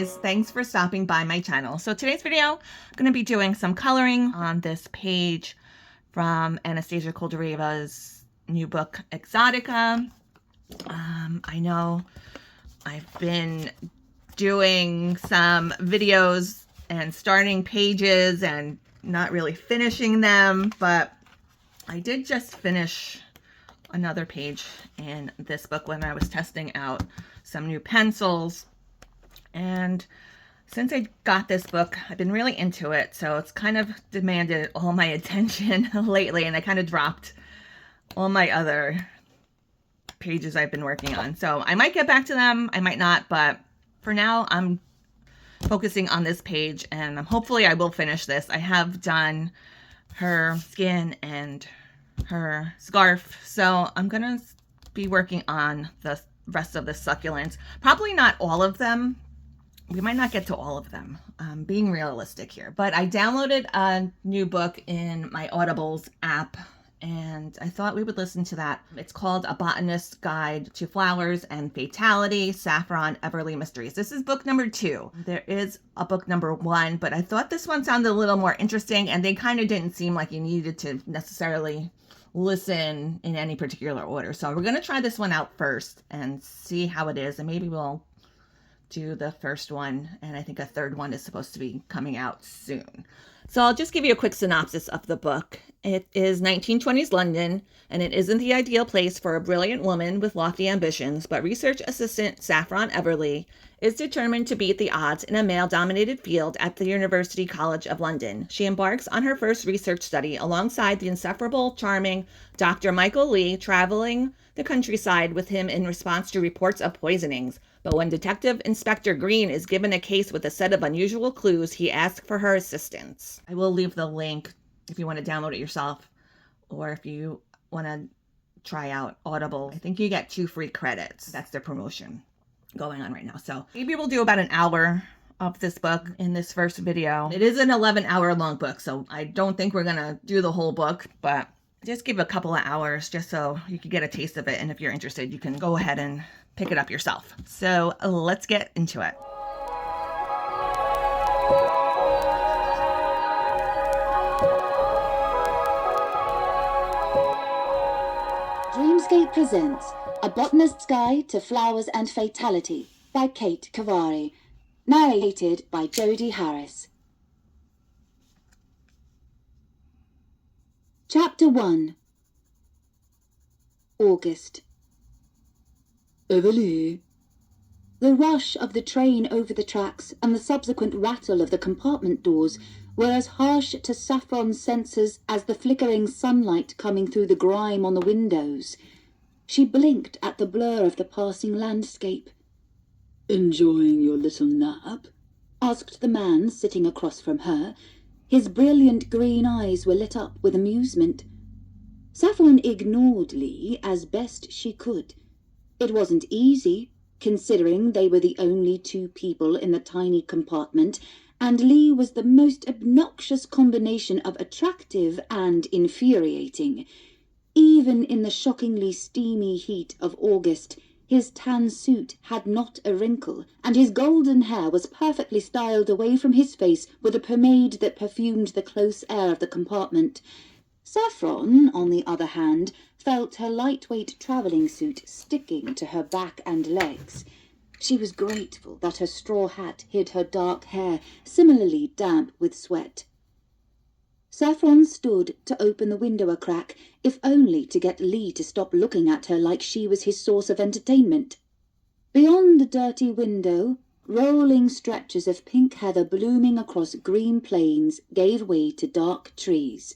guys, thanks for stopping by my channel. So today's video, I'm going to be doing some coloring on this page from Anastasia Koldareva's new book, Exotica. I know I've been doing some videos and starting pages and not really finishing them, but I did just finish another page in this book when I was testing out some new pencils. And since I got this book, I've been really into it, so it's kind of demanded all my attention lately, and I kind of dropped all my other pages I've been working on. So I might get back to them, I might not, but for now I'm focusing on this page, and hopefully I will finish this. I have done her skin and her scarf, so I'm gonna be working on the rest of the succulents. Probably not all of them. We might not get to all of them, being realistic here, but I downloaded a new book in my Audibles app, and I thought we would listen to that. It's called A Botanist's Guide to Flowers and Fatality, Saffron Everleigh Mysteries. This is book number 2. There is a book number 1, but I thought this one sounded a little more interesting, and they kind of didn't seem like you needed to necessarily listen in any particular order. So we're going to try this one out first and see how it is, and maybe we'll do the first one, and I think a third one is supposed to be coming out soon. So I'll just give you a quick synopsis of the book. It is 1920s London, and it isn't the ideal place for a brilliant woman with lofty ambitions, but research assistant Saffron Everleigh is determined to beat the odds in a male-dominated field at the University College of London. She embarks on her first research study alongside the insufferable, charming Dr. Michael Lee, traveling the countryside with him in response to reports of poisonings. But when Detective Inspector Green is given a case with a set of unusual clues, he asks for her assistance. I will leave the link if you want to download it yourself, or if you want to try out Audible. I think you get 2 free credits. That's their promotion going on right now. So maybe we'll do about an hour of this book in this first video. It is an 11-hour long book, so I don't think we're going to do the whole book, but just give a couple of hours just so you can get a taste of it. And if you're interested, you can go ahead and pick it up yourself. So let's get into it. Dreamscape presents A Botanist's Guide to Flowers and Fatality by Kate Kavari, narrated by Jodie Harris. Chapter 1. August. Everleigh. The rush of the train over the tracks and the subsequent rattle of the compartment doors were as harsh to Saffron's senses as the flickering sunlight coming through the grime on the windows. She blinked at the blur of the passing landscape. "Enjoying your little nap?" asked the man sitting across from her. His brilliant green eyes were lit up with amusement. Saffron ignored Lee as best she could. It wasn't easy, considering they were the only 2 people in the tiny compartment, and Lee was the most obnoxious combination of attractive and infuriating. Even in the shockingly steamy heat of August, his tan suit had not a wrinkle, and his golden hair was perfectly styled away from his face with a pomade that perfumed the close air of the compartment. Saffron, on the other hand, felt her lightweight travelling suit sticking to her back and legs. She was grateful that her straw hat hid her dark hair, similarly damp with sweat. Saffron stood to open the window a crack, if only to get Lee to stop looking at her like she was his source of entertainment. Beyond the dirty window, rolling stretches of pink heather blooming across green plains gave way to dark trees.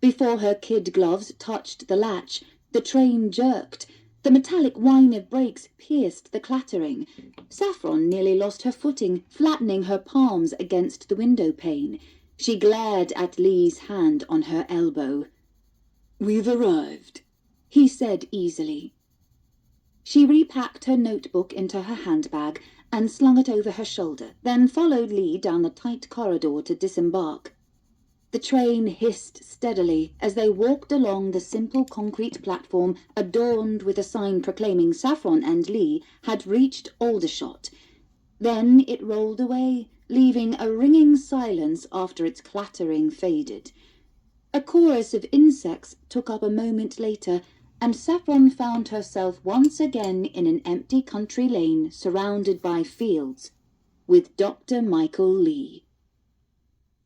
Before her kid gloves touched the latch, the train jerked. The metallic whine of brakes pierced the clattering. Saffron nearly lost her footing, flattening her palms against the window pane. She glared at Lee's hand on her elbow. "We've arrived," he said easily. She repacked her notebook into her handbag and slung it over her shoulder, then followed Lee down the tight corridor to disembark. The train hissed steadily as they walked along the simple concrete platform adorned with a sign proclaiming Saffron and Lee had reached Aldershot. Then it rolled away, leaving a ringing silence after its clattering faded. A chorus of insects took up a moment later, and Saffron found herself once again in an empty country lane surrounded by fields, with Dr. Michael Lee.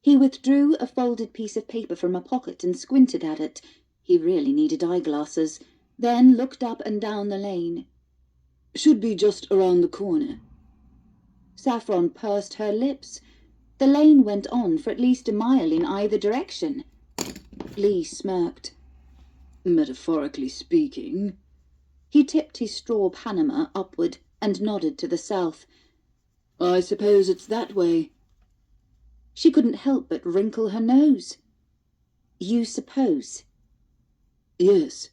He withdrew a folded piece of paper from a pocket and squinted at it. He really needed eyeglasses, then looked up and down the lane. "Should be just around the corner." Saffron pursed her lips. The lane went on for at least a mile in either direction. Lee smirked. "Metaphorically speaking." He tipped his straw Panama upward and nodded to the south. "I suppose it's that way." She couldn't help but wrinkle her nose. "You suppose?" "Yes.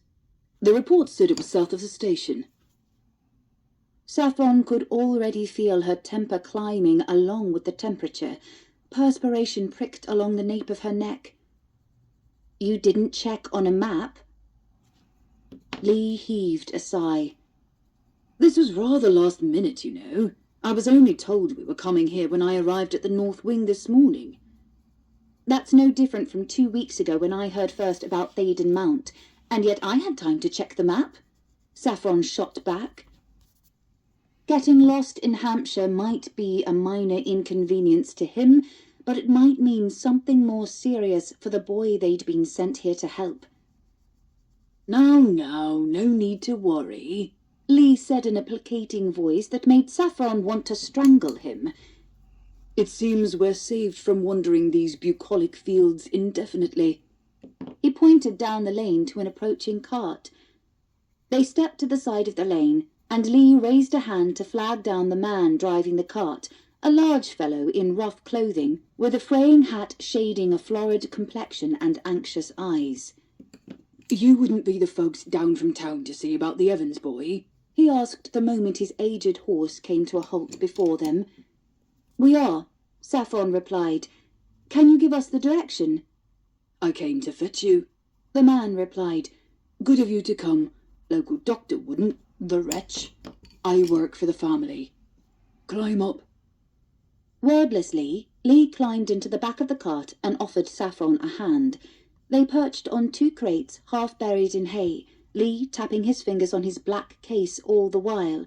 The report said it was south of the station." Saffron could already feel her temper climbing along with the temperature. Perspiration pricked along the nape of her neck. "You didn't check on a map?" Lee heaved a sigh. "This was rather last minute, you know. I was only told we were coming here when I arrived at the North Wing this morning." "That's no different from 2 weeks ago when I heard first about Thaden Mount, and yet I had time to check the map," Saffron shot back. Getting lost in Hampshire might be a minor inconvenience to him, but it might mean something more serious for the boy they'd been sent here to help. "Now, no need to worry," Lee said in a placating voice that made Saffron want to strangle him. "It seems we're saved from wandering these bucolic fields indefinitely." He pointed down the lane to an approaching cart. They stepped to the side of the lane, and Lee raised a hand to flag down the man driving the cart, a large fellow in rough clothing, with a fraying hat shading a florid complexion and anxious eyes. "You wouldn't be the folks down from town to see about the Evans boy?" he asked the moment his aged horse came to a halt before them. "We are," Saffron replied. "Can you give us the direction?" "I came to fetch you," the man replied. "Good of you to come. Local doctor wouldn't, the wretch. I work for the family. Climb up." Wordlessly, Lee climbed into the back of the cart and offered Saffron a hand. They perched on 2 crates half buried in hay, Lee tapping his fingers on his black case all the while.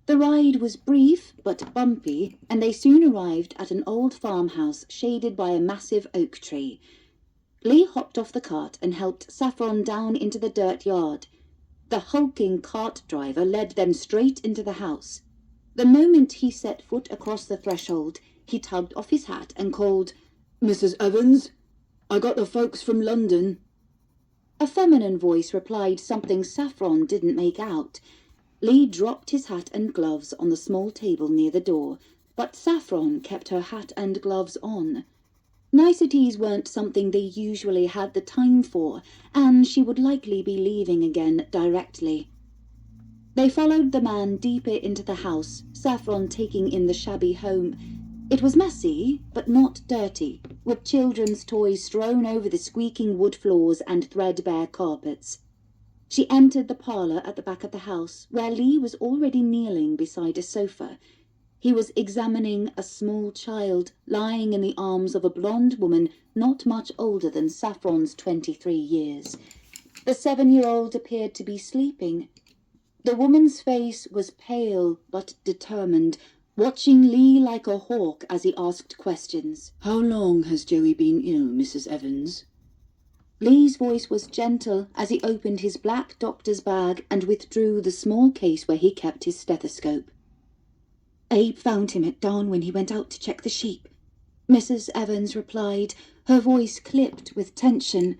The ride was brief but bumpy, and they soon arrived at an old farmhouse shaded by a massive oak tree. Lee hopped off the cart and helped Saffron down into the dirt yard. The hulking cart driver led them straight into the house. The moment he set foot across the threshold, he tugged off his hat and called, "Mrs. Evans, I got the folks from London." A feminine voice replied something Saffron didn't make out. Lee dropped his hat and gloves on the small table near the door, but Saffron kept her hat and gloves on. Niceties weren't something they usually had the time for, and she would likely be leaving again directly. They followed the man deeper into the house, Saffron taking in the shabby home. It was messy, but not dirty, with children's toys strewn over the squeaking wood floors and threadbare carpets. She entered the parlour at the back of the house, where Lee was already kneeling beside a sofa. He was examining a small child lying in the arms of a blonde woman not much older than Saffron's 23 years. The 7-year-old appeared to be sleeping. The woman's face was pale but determined, watching Lee like a hawk as he asked questions. "How long has Joey been ill, Mrs. Evans?" Lee's voice was gentle as he opened his black doctor's bag and withdrew the small case where he kept his stethoscope. "Abe found him at dawn when he went out to check the sheep," Mrs. Evans replied, her voice clipped with tension.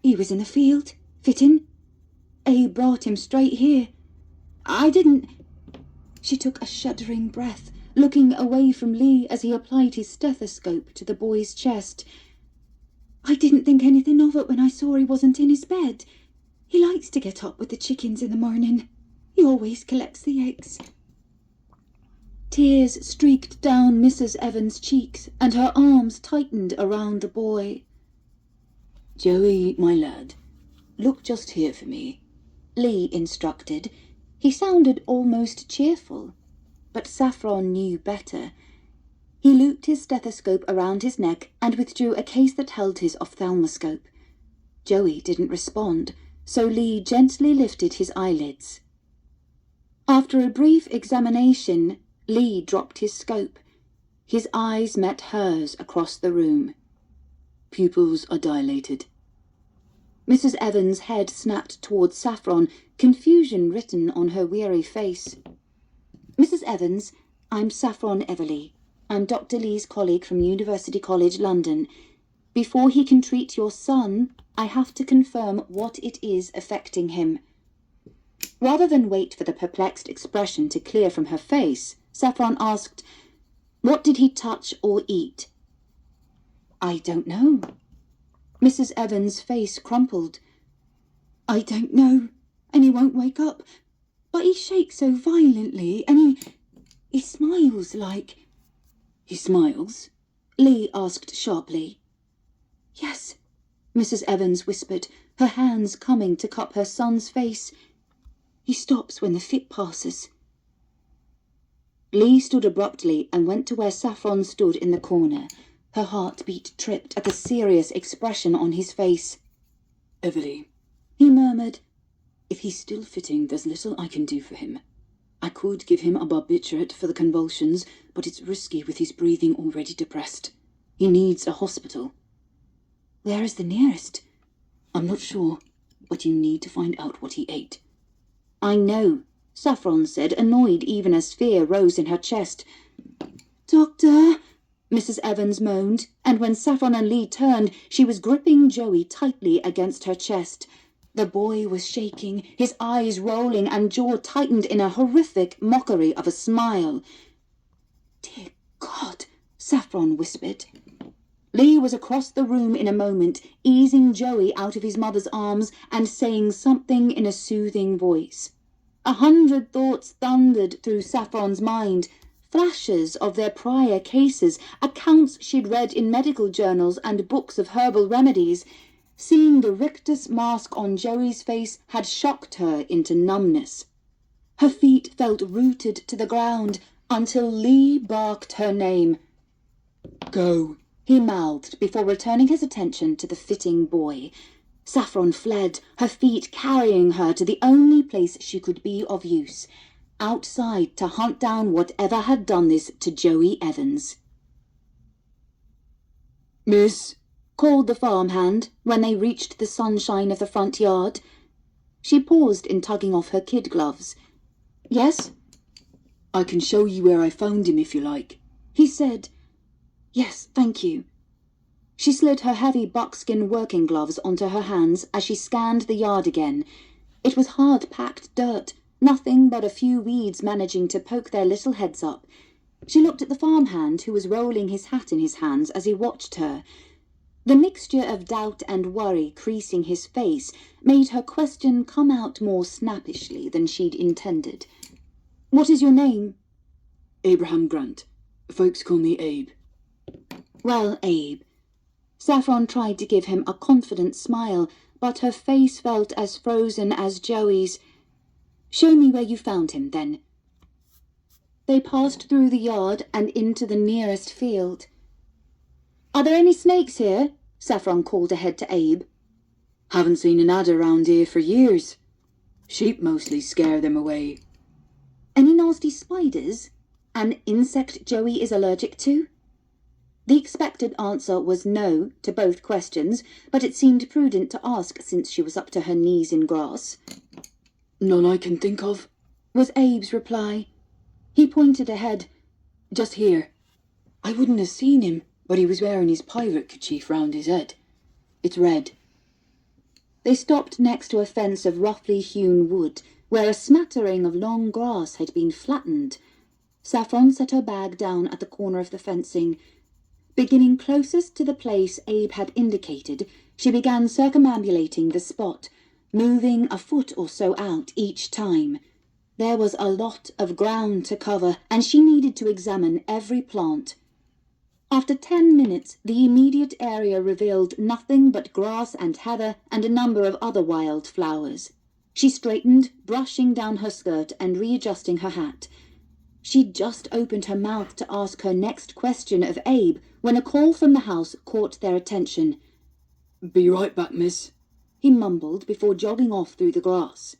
"He was in the field, fitting. Abe brought him straight here. I didn't—" She took a shuddering breath, looking away from Lee as he applied his stethoscope to the boy's chest. "I didn't think anything of it when I saw he wasn't in his bed. He likes to get up with the chickens in the morning. He always collects the eggs." Tears streaked down Mrs. Evans' cheeks, and her arms tightened around the boy. "Joey, my lad, look just here for me," Lee instructed. He sounded almost cheerful. but Saffron knew better. He looped his stethoscope around his neck and withdrew a case that held his ophthalmoscope. Joey didn't respond, so Lee gently lifted his eyelids. After a brief examination, Lee dropped his scope. His eyes met hers across the room. Pupils are dilated. Mrs. Evans' head snapped towards Saffron, confusion written on her weary face. Mrs. Evans, I'm Saffron Everleigh. I'm Dr. Lee's colleague from University College, London. Before he can treat your son, I have to confirm what it is affecting him. Rather than wait for the perplexed expression to clear from her face, Saffron asked, "What did he touch or eat?" "I don't know." Mrs. Evans' face crumpled. "I don't know, and he won't wake up. But he shakes so violently, and he smiles like—" "He smiles?" Lee asked sharply. "Yes," Mrs. Evans whispered, her hands coming to cup her son's face. "He stops when the fit passes." Lee stood abruptly and went to where Saffron stood in the corner. Her heartbeat tripped at the serious expression on his face. "Everleigh," he murmured, "if he's still fitting, there's little I can do for him. I could give him a barbiturate for the convulsions, but it's risky with his breathing already depressed. He needs a hospital." "Where is the nearest?" "I'm not sure, but you need to find out what he ate." "I know," Saffron said, annoyed even as fear rose in her chest. "Doctor," Mrs. Evans moaned, and when Saffron and Lee turned, she was gripping Joey tightly against her chest. The boy was shaking, his eyes rolling and jaw tightened in a horrific mockery of a smile. "Dear God," Saffron whispered. Lee was across the room in a moment, easing Joey out of his mother's arms and saying something in a soothing voice. 100 thoughts thundered through Saffron's mind, flashes of their prior cases, accounts she'd read in medical journals and books of herbal remedies. Seeing the rictus mask on Joey's face had shocked her into numbness. Her feet felt rooted to the ground until Lee barked her name. "Go," he mouthed before returning his attention to the fitting boy. Saffron fled, her feet carrying her to the only place she could be of use, outside to hunt down whatever had done this to Joey Evans. "Miss," called the farmhand when they reached the sunshine of the front yard. She paused in tugging off her kid gloves. "Yes?" "I can show you where I found him if you like," he said. "Yes, thank you." She slid her heavy buckskin working gloves onto her hands as she scanned the yard again. It was hard-packed dirt, nothing but a few weeds managing to poke their little heads up. She looked at the farmhand, who was rolling his hat in his hands as he watched her. The mixture of doubt and worry creasing his face made her question come out more snappishly than she'd intended. "What is your name?" "Abraham Grant. Folks call me Abe." "Well, Abe." Saffron tried to give him a confident smile, but her face felt as frozen as Joey's. "Show me where you found him, then." They passed through the yard and into the nearest field. "Are there any snakes here?" Saffron called ahead to Abe. "Haven't seen an adder round here for years. Sheep mostly scare them away." "Any nasty spiders? An insect Joey is allergic to?" The expected answer was no to both questions, but it seemed prudent to ask since she was up to her knees in grass. "None I can think of," was Abe's reply. He pointed ahead. "Just here. I wouldn't have seen him, but he was wearing his pirate kerchief round his head. It's red." They stopped next to a fence of roughly hewn wood, where a smattering of long grass had been flattened. Saffron set her bag down at the corner of the fencing. Beginning closest to the place Abe had indicated, she began circumambulating the spot, moving a foot or so out each time. There was a lot of ground to cover, and she needed to examine every plant. After 10 minutes, the immediate area revealed nothing but grass and heather and a number of other wild flowers. She straightened, brushing down her skirt and readjusting her hat. She'd just opened her mouth to ask her next question of Abe when a call from the house caught their attention. "Be right back, miss," he mumbled before jogging off through the grass.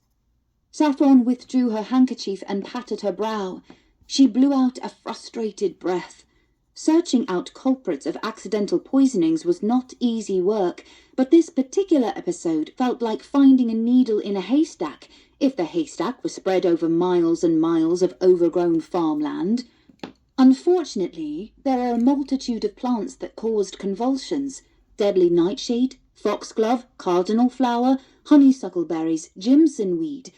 Saffron withdrew her handkerchief and patted her brow. She blew out a frustrated breath. Searching out culprits of accidental poisonings was not easy work, but this particular episode felt like finding a needle in a haystack, if the haystack was spread over miles and miles of overgrown farmland. Unfortunately, there are a multitude of plants that caused convulsions: deadly nightshade, foxglove, cardinal flower, honeysuckle berries, jimson weed.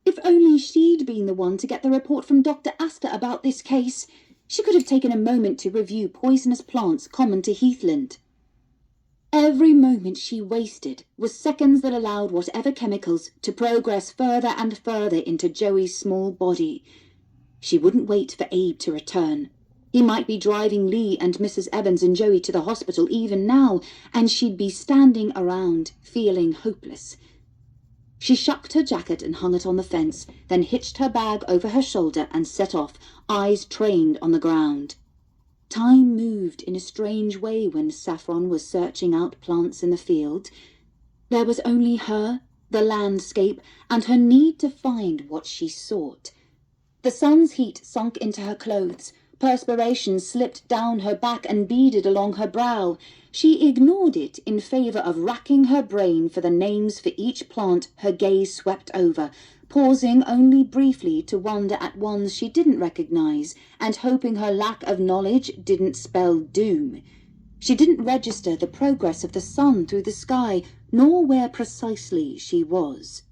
If only she'd been the one to get the report from Dr. Astor about this case. She could have taken a moment to review poisonous plants common to Heathland. Every moment she wasted was seconds that allowed whatever chemicals to progress further and further into Joey's small body. She wouldn't wait for Abe to return. He might be driving Lee and Mrs. Evans and Joey to the hospital even now, and she'd be standing around, feeling hopeless. She shucked her jacket and hung it on the fence, then hitched her bag over her shoulder and set off, eyes trained on the ground. Time moved in a strange way when Saffron was searching out plants in the field. There was only her, the landscape, and her need to find what she sought. The sun's heat sunk into her clothes. Perspiration slipped down her back and beaded along her brow. She ignored it in favor of racking her brain for the names for each plant her gaze swept over, pausing only briefly to wonder at ones she didn't recognize, and hoping her lack of knowledge didn't spell doom. She didn't register the progress of the sun through the sky, nor where precisely she was.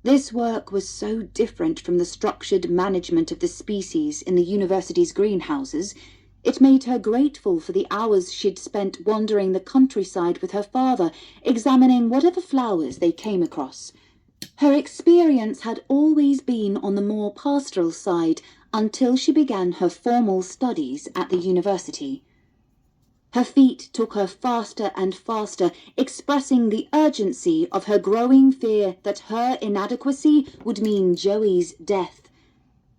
This work was so different from the structured management of the species in the university's greenhouses. It made her grateful for the hours she'd spent wandering the countryside with her father, examining whatever flowers they came across. Her experience had always been on the more pastoral side until she began her formal studies at the university. Her feet took her faster and faster, expressing the urgency of her growing fear that her inadequacy would mean Joey's death.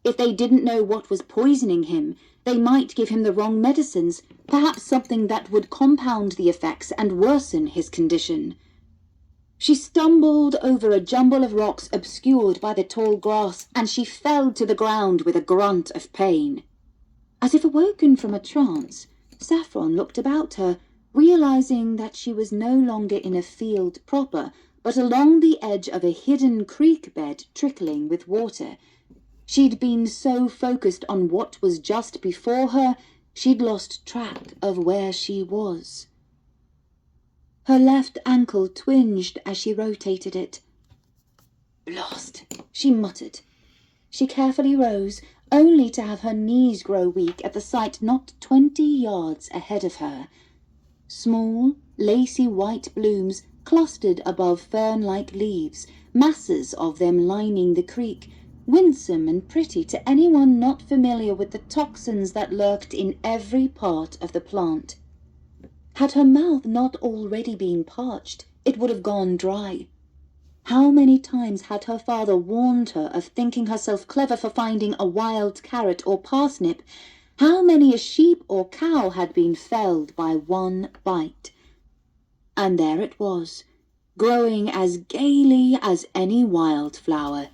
If they didn't know what was poisoning him, they might give him the wrong medicines, perhaps something that would compound the effects and worsen his condition. She stumbled over a jumble of rocks obscured by the tall grass, and she fell to the ground with a grunt of pain. As if awoken from a trance, Saffron looked about her, realizing that she was no longer in a field proper, but along the edge of a hidden creek bed trickling with water. She'd been so focused on what was just before her, she'd lost track of where she was. Her left ankle twinged as she rotated it. "Lost," she muttered. She carefully rose, only to have her knees grow weak at the sight not 20 yards ahead of her. Small, lacy white blooms clustered above fern-like leaves, masses of them lining the creek, winsome and pretty to anyone not familiar with the toxins that lurked in every part of the plant. Had her mouth not already been parched, it would have gone dry. How many times had her father warned her of thinking herself clever for finding a wild carrot or parsnip? How many a sheep or cow had been felled by one bite? And there it was, growing as gaily as any wildflower.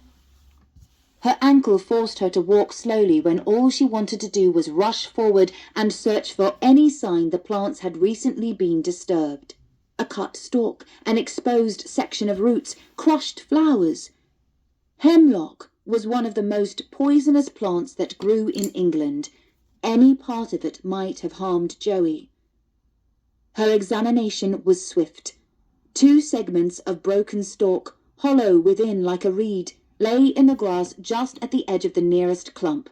Her ankle forced her to walk slowly when all she wanted to do was rush forward and search for any sign the plants had recently been disturbed. A cut stalk, an exposed section of roots, crushed flowers. Hemlock was one of the most poisonous plants that grew in England. Any part of it might have harmed Joey. Her examination was swift. 2 segments of broken stalk, hollow within like a reed, lay in the grass just at the edge of the nearest clump.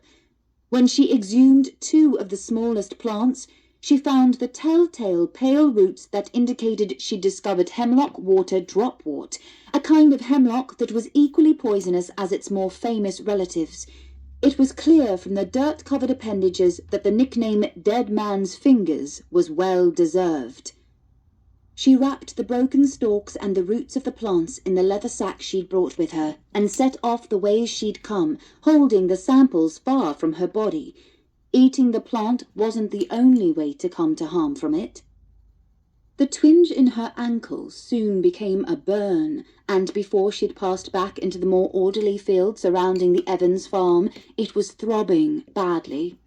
When she exhumed 2 of the smallest plants, she found the telltale pale roots that indicated she'd discovered hemlock water dropwort, a kind of hemlock that was equally poisonous as its more famous relatives. It was clear from the dirt-covered appendages that the nickname Dead Man's Fingers was well deserved. She wrapped the broken stalks and the roots of the plants in the leather sack she'd brought with her, and set off the way she'd come, holding the samples far from her body. Eating the plant wasn't the only way to come to harm from it. The twinge in her ankle soon became a burn, and before she'd passed back into the more orderly field surrounding the Evans farm, it was throbbing badly.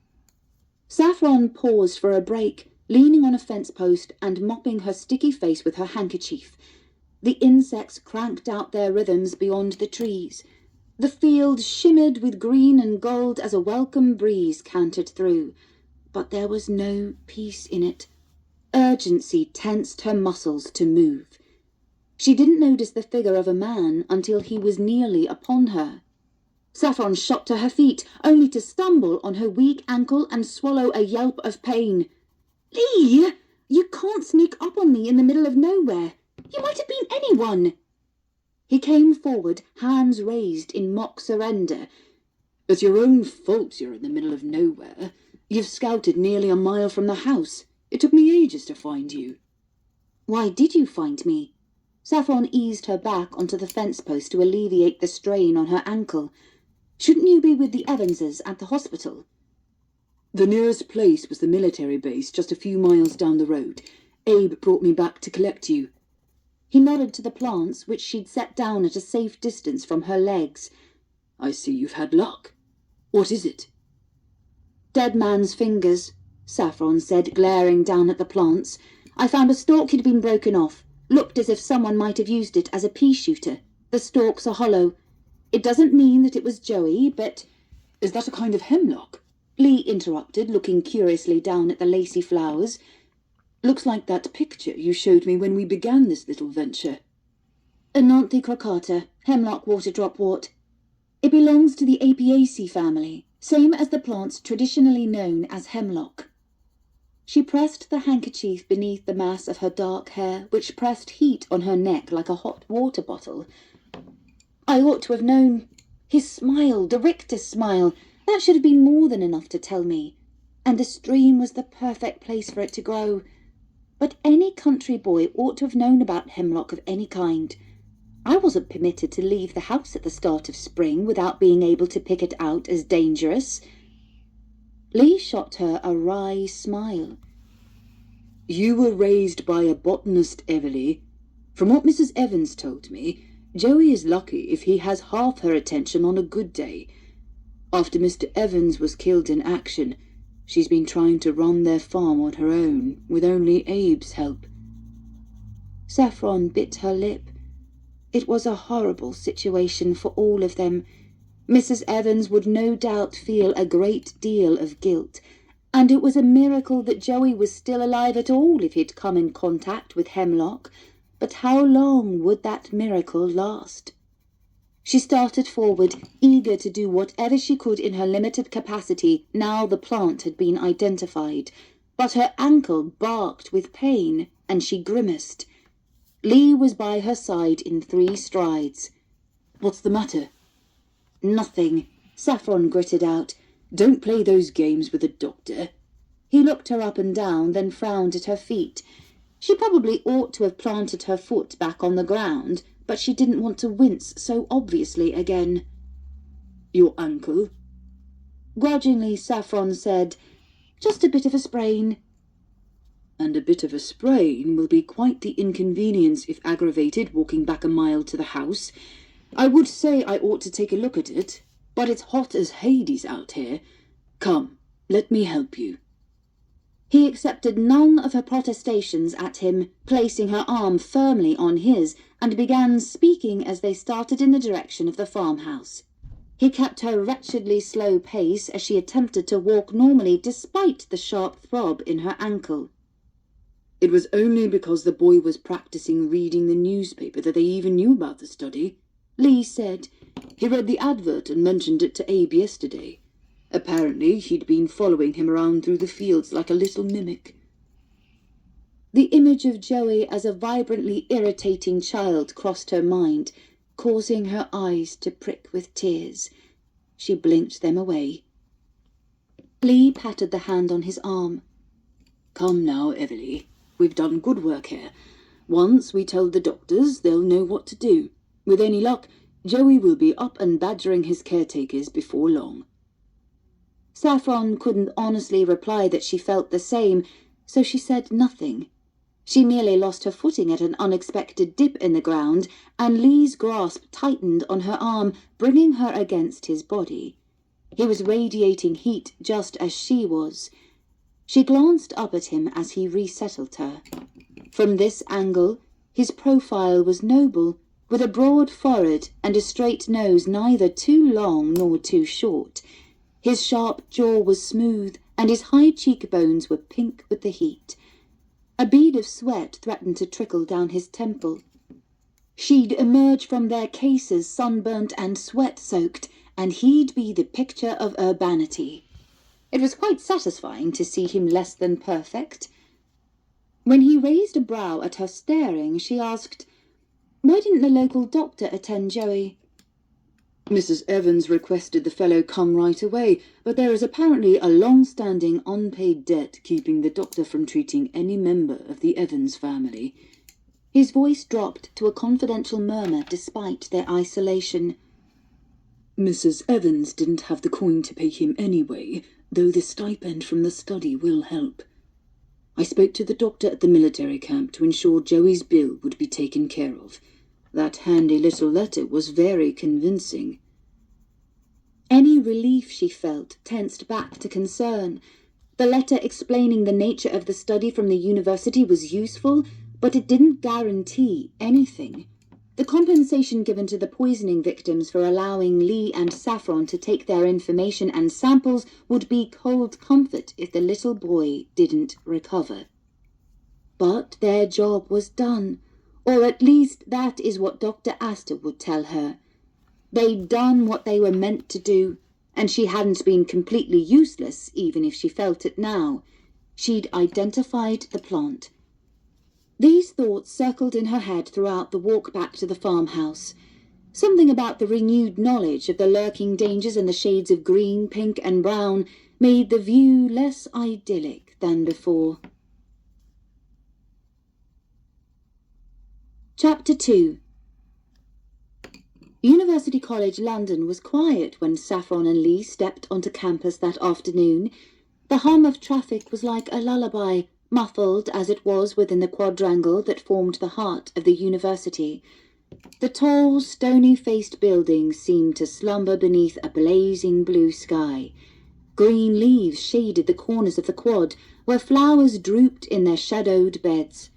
Saffron paused for a break, leaning on a fence post and mopping her sticky face with her handkerchief. The insects cranked out their rhythms beyond the trees. The field shimmered with green and gold as a welcome breeze cantered through, but there was no peace in it. Urgency tensed her muscles to move. She didn't notice the figure of a man until he was nearly upon her. Saffron shot to her feet, only to stumble on her weak ankle and swallow a yelp of pain. "Lee! You can't sneak up on me in the middle of nowhere. You might have been anyone." He came forward, hands raised in mock surrender. It's your own fault you're in the middle of nowhere. You've scouted nearly a mile from the house. It took me ages to find you. "Why did you find me?" Saffron eased her back onto the fence post to alleviate the strain on her ankle. "Shouldn't you be with the Evanses at the hospital?" The nearest place was the military base just a few miles down the road. Abe brought me back to collect you. He nodded to the plants, which she'd set down at a safe distance from her legs. I see you've had luck. What is it? "Dead man's fingers," Saffron said, glaring down at the plants. "I found a stalk had been broken off. Looked as if someone might have used it as a pea shooter. The stalks are hollow. It doesn't mean that it was Joey, but—" Is that a kind of hemlock? Lee interrupted, looking curiously down at the lacy flowers. Looks like that picture you showed me when we began this little venture. Ananthe crocata, hemlock waterdropwort. It belongs to the Apiaceae family, same as the plants traditionally known as hemlock. She pressed the handkerchief beneath the mass of her dark hair, which pressed heat on her neck like a hot water bottle. "I ought to have known. His smile, the rictus smile, that should have been more than enough to tell me. And the stream was the perfect place for it to grow. But any country boy ought to have known about hemlock of any kind. I wasn't permitted to leave the house at the start of spring without being able to pick it out as dangerous." Lee shot her a wry smile. You were raised by a botanist, Everleigh. From what Mrs. Evans told me, Joey is lucky if he has half her attention on a good day. After Mr. Evans was killed in action, she's been trying to run their farm on her own, with only Abe's help. Saffron bit her lip. It was a horrible situation for all of them. Mrs. Evans would no doubt feel a great deal of guilt, and it was a miracle that Joey was still alive at all if he'd come in contact with hemlock. But how long would that miracle last? She started forward, eager to do whatever she could in her limited capacity now the plant had been identified. But her ankle barked with pain, and she grimaced. Lee was by her side in 3 strides. What's the matter? "Nothing," Saffron gritted out. Don't play those games with the doctor. He looked her up and down, then frowned at her feet. She probably ought to have planted her foot back on the ground, but she didn't want to wince so obviously again. Your ankle? Grudgingly, Saffron said, "Just a bit of a sprain." And a bit of a sprain will be quite the inconvenience if aggravated walking back a mile to the house. I would say I ought to take a look at it, but it's hot as Hades out here. Come, let me help you. He accepted none of her protestations at him, placing her arm firmly on his, and began speaking as they started in the direction of the farmhouse. He kept her wretchedly slow pace as she attempted to walk normally despite the sharp throb in her ankle. It was only because the boy was practicing reading the newspaper that they even knew about the study, Lee said. He read the advert and mentioned it to Abe yesterday. Apparently he'd been following him around through the fields like a little mimic. The image of Joey as a vibrantly irritating child crossed her mind, causing her eyes to prick with tears. She blinked them away. Lee patted the hand on his arm. Come now, Everleigh. We've done good work here. Once we tell the doctors, they'll know what to do. With any luck, Joey will be up and badgering his caretakers before long." Saffron couldn't honestly reply that she felt the same, so she said nothing. She merely lost her footing at an unexpected dip in the ground, and Lee's grasp tightened on her arm, bringing her against his body. He was radiating heat just as she was. She glanced up at him as he resettled her. From this angle, his profile was noble, with a broad forehead and a straight nose neither too long nor too short. His sharp jaw was smooth, and his high cheekbones were pink with the heat. A bead of sweat threatened to trickle down his temple. She'd emerge from their cases sunburnt and sweat-soaked, and he'd be the picture of urbanity. It was quite satisfying to see him less than perfect. When he raised a brow at her staring, she asked, "Why didn't the local doctor attend Joey?" "Mrs. Evans requested the fellow come right away, but there is apparently a long-standing unpaid debt keeping the doctor from treating any member of the Evans family." His voice dropped to a confidential murmur despite their isolation. "Mrs. Evans didn't have the coin to pay him anyway, though the stipend from the study will help. I spoke to the doctor at the military camp to ensure Joey's bill would be taken care of. That handy little letter was very convincing." Any relief she felt tensed back to concern. The letter explaining the nature of the study from the university was useful, but it didn't guarantee anything. The compensation given to the poisoning victims for allowing Lee and Saffron to take their information and samples would be cold comfort if the little boy didn't recover. But their job was done. Or at least that is what Dr. Astor would tell her. They'd done what they were meant to do, and she hadn't been completely useless, even if she felt it now. She'd identified the plant. These thoughts circled in her head throughout the walk back to the farmhouse. Something about the renewed knowledge of the lurking dangers in the shades of green, pink, and brown made the view less idyllic than before. Chapter 2. University College London was quiet when Saffron and Lee stepped onto campus that afternoon. The hum of traffic was like a lullaby, muffled as it was within the quadrangle that formed the heart of the university. The tall, stony-faced buildings seemed to slumber beneath a blazing blue sky. Green leaves shaded the corners of the quad, where flowers drooped in their shadowed beds.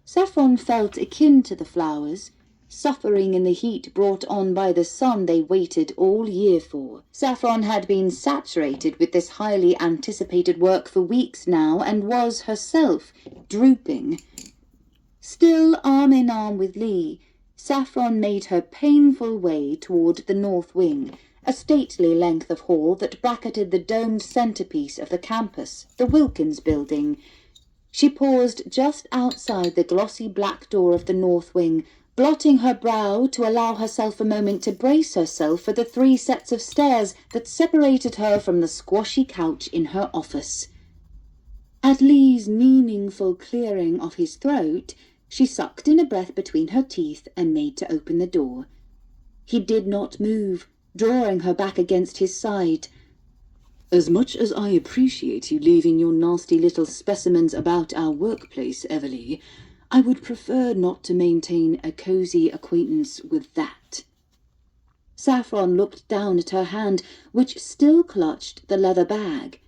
Saffron felt akin to the flowers, suffering in the heat brought on by the sun they waited all year for. Saffron had been saturated with this highly anticipated work for weeks now, and was herself drooping. Still arm in arm with Lee, Saffron made her painful way toward the north wing, a stately length of hall that bracketed the domed centerpiece of the campus, the Wilkins Building. She paused just outside the glossy black door of the north wing, blotting her brow to allow herself a moment to brace herself for the 3 sets of stairs that separated her from the squashy couch in her office. At Lee's meaningful clearing of his throat, she sucked in a breath between her teeth and made to open the door. He did not move, drawing her back against his side. "As much as I appreciate you leaving your nasty little specimens about our workplace, Everleigh, I would prefer not to maintain a cozy acquaintance with that." Saffron looked down at her hand, which still clutched the leather bag.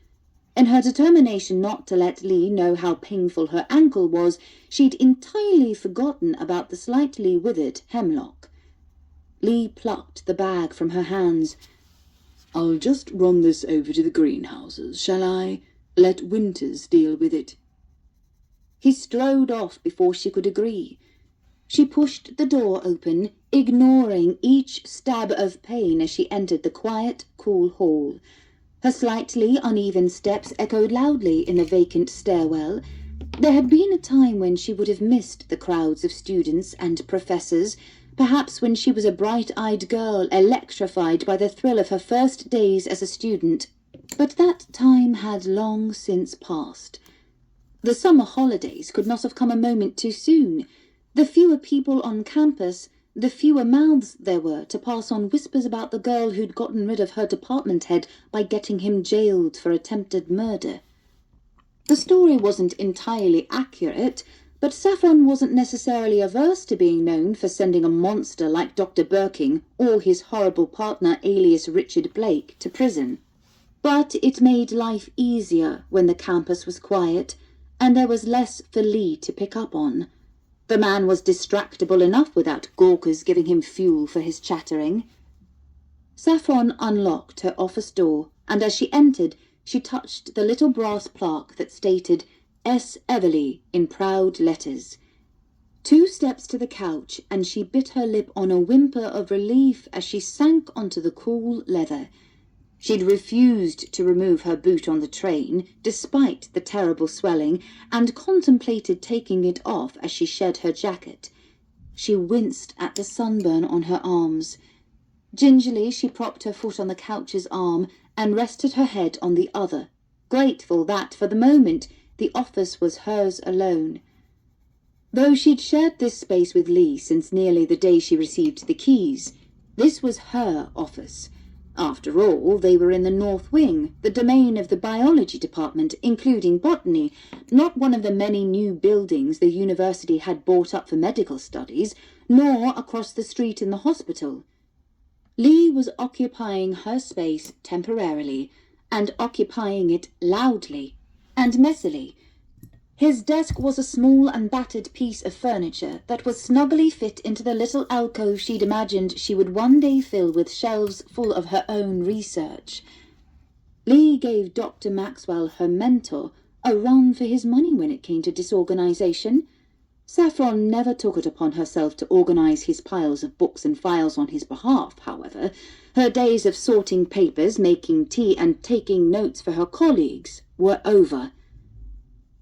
In her determination not to let Lee know how painful her ankle was, she'd entirely forgotten about the slightly withered hemlock. Lee plucked the bag from her hands. "I'll just run this over to the greenhouses, shall I? Let Winters deal with it." He strode off before she could agree. She pushed the door open, ignoring each stab of pain as she entered the quiet, cool hall. Her slightly uneven steps echoed loudly in the vacant stairwell. There had been a time when she would have missed the crowds of students and professors, perhaps when she was a bright-eyed girl electrified by the thrill of her first days as a student. But that time had long since passed. The summer holidays could not have come a moment too soon. The fewer people on campus, the fewer mouths there were to pass on whispers about the girl who'd gotten rid of her department head by getting him jailed for attempted murder. The story wasn't entirely accurate, but Saffron wasn't necessarily averse to being known for sending a monster like Dr. Birking or his horrible partner alias Richard Blake to prison. But it made life easier when the campus was quiet, and there was less for Lee to pick up on. The man was distractible enough without gawkers giving him fuel for his chattering. Saffron unlocked her office door, and as she entered, she touched the little brass plaque that stated S. Everleigh in proud letters. 2 steps to the couch, and she bit her lip on a whimper of relief as she sank onto the cool leather. She'd refused to remove her boot on the train, despite the terrible swelling, and contemplated taking it off as she shed her jacket. She winced at the sunburn on her arms. Gingerly, she propped her foot on the couch's arm and rested her head on the other, grateful that, for the moment, the office was hers alone. Though she'd shared this space with Lee since nearly the day she received the keys, this was her office. After all, they were in the North Wing, the domain of the biology department, including botany, not one of the many new buildings the university had bought up for medical studies, nor across the street in the hospital. Lee was occupying her space temporarily, and occupying it loudly and messily. His desk was a small and battered piece of furniture that was snugly fit into the little alcove she'd imagined she would one day fill with shelves full of her own research. Lee gave Dr. Maxwell, her mentor, a run for his money when it came to disorganization. Saffron never took it upon herself to organize his piles of books and files on his behalf, however. Her days of sorting papers, making tea, and taking notes for her colleagues were over.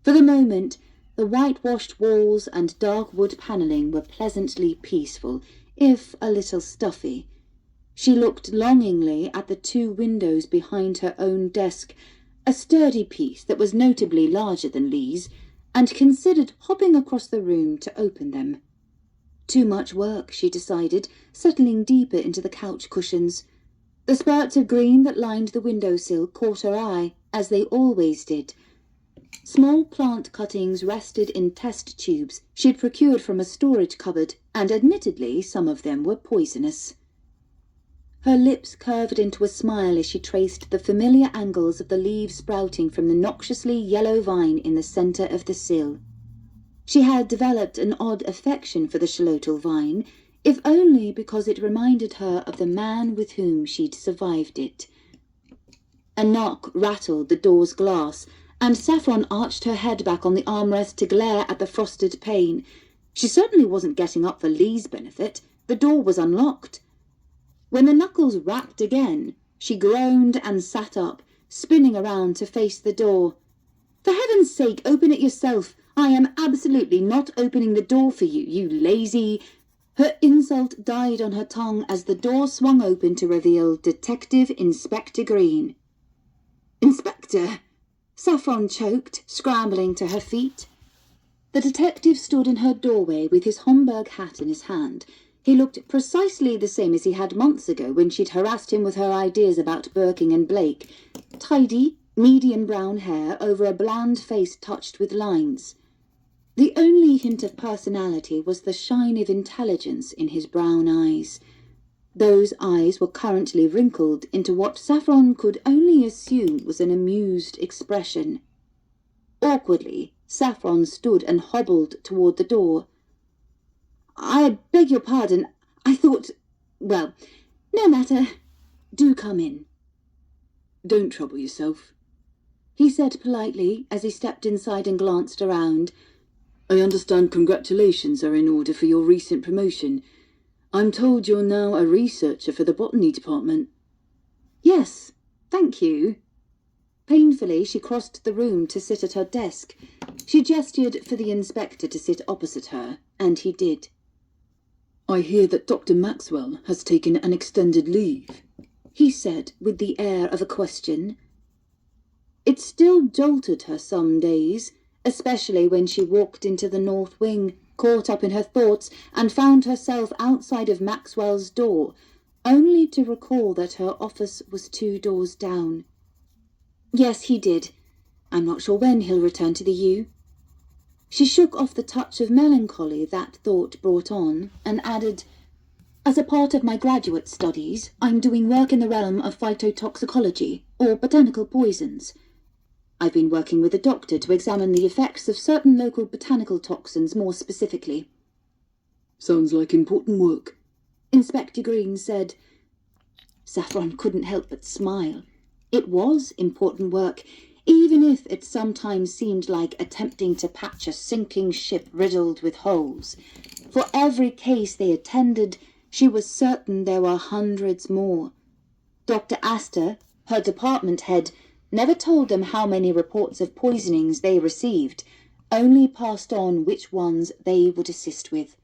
For the moment, the whitewashed walls and dark wood panelling were pleasantly peaceful, if a little stuffy. She looked longingly at the 2 windows behind her own desk, a sturdy piece that was notably larger than Lee's, and considered hopping across the room to open them. Too much work, she decided, settling deeper into the couch cushions. The spurts of green that lined the windowsill caught her eye, as they always did. Small plant cuttings rested in test tubes she'd procured from a storage cupboard, and admittedly some of them were poisonous. Her lips curved into a smile as she traced the familiar angles of the leaves sprouting from the noxiously yellow vine in the centre of the sill. She had developed an odd affection for the shalotal vine, if only because it reminded her of the man with whom she'd survived it. A knock rattled the door's glass, and Saffron arched her head back on the armrest to glare at the frosted pane. She certainly wasn't getting up for Lee's benefit. The door was unlocked. When the knuckles rapped again, she groaned and sat up, spinning around to face the door. "For heaven's sake, open it yourself. I am absolutely not opening the door for you, you lazy—" Her insult died on her tongue as the door swung open to reveal Detective Inspector Green. "Inspector!" Saffron choked, scrambling to her feet. The detective stood in her doorway with his Homburg hat in his hand. He looked precisely the same as he had months ago when she'd harassed him with her ideas about Birking and Blake. Tidy, medium brown hair over a bland face touched with lines. The only hint of personality was the shine of intelligence in his brown eyes. Those eyes were currently wrinkled into what Saffron could only assume was an amused expression. Awkwardly, Saffron stood and hobbled toward the door. "I beg your pardon. I thought... Well, no matter. Do come in." "Don't trouble yourself," he said politely as he stepped inside and glanced around. "I understand congratulations are in order for your recent promotion. I'm told you're now a researcher for the botany department." "Yes, thank you." Painfully, she crossed the room to sit at her desk. She gestured for the inspector to sit opposite her, and he did. "I hear that Dr. Maxwell has taken an extended leave," he said with the air of a question. It still jolted her some days, especially when she walked into the North Wing. caught up in her thoughts, and found herself outside of Maxwell's door, only to recall that her office was 2 doors down. Yes, he did. I'm not sure when he'll return to the U. She shook off the touch of melancholy that thought brought on, and added, as a part of my graduate studies, I'm doing work in the realm of phytotoxicology, or botanical poisons. I've been working with a doctor to examine the effects of certain local botanical toxins more specifically. Sounds like important work, Inspector Green said. Saffron couldn't help but smile. It was important work, even if it sometimes seemed like attempting to patch a sinking ship riddled with holes. For every case they attended, she was certain there were hundreds more. Dr. Astor, her department head, never told them how many reports of poisonings they received, only passed on which ones they would assist with.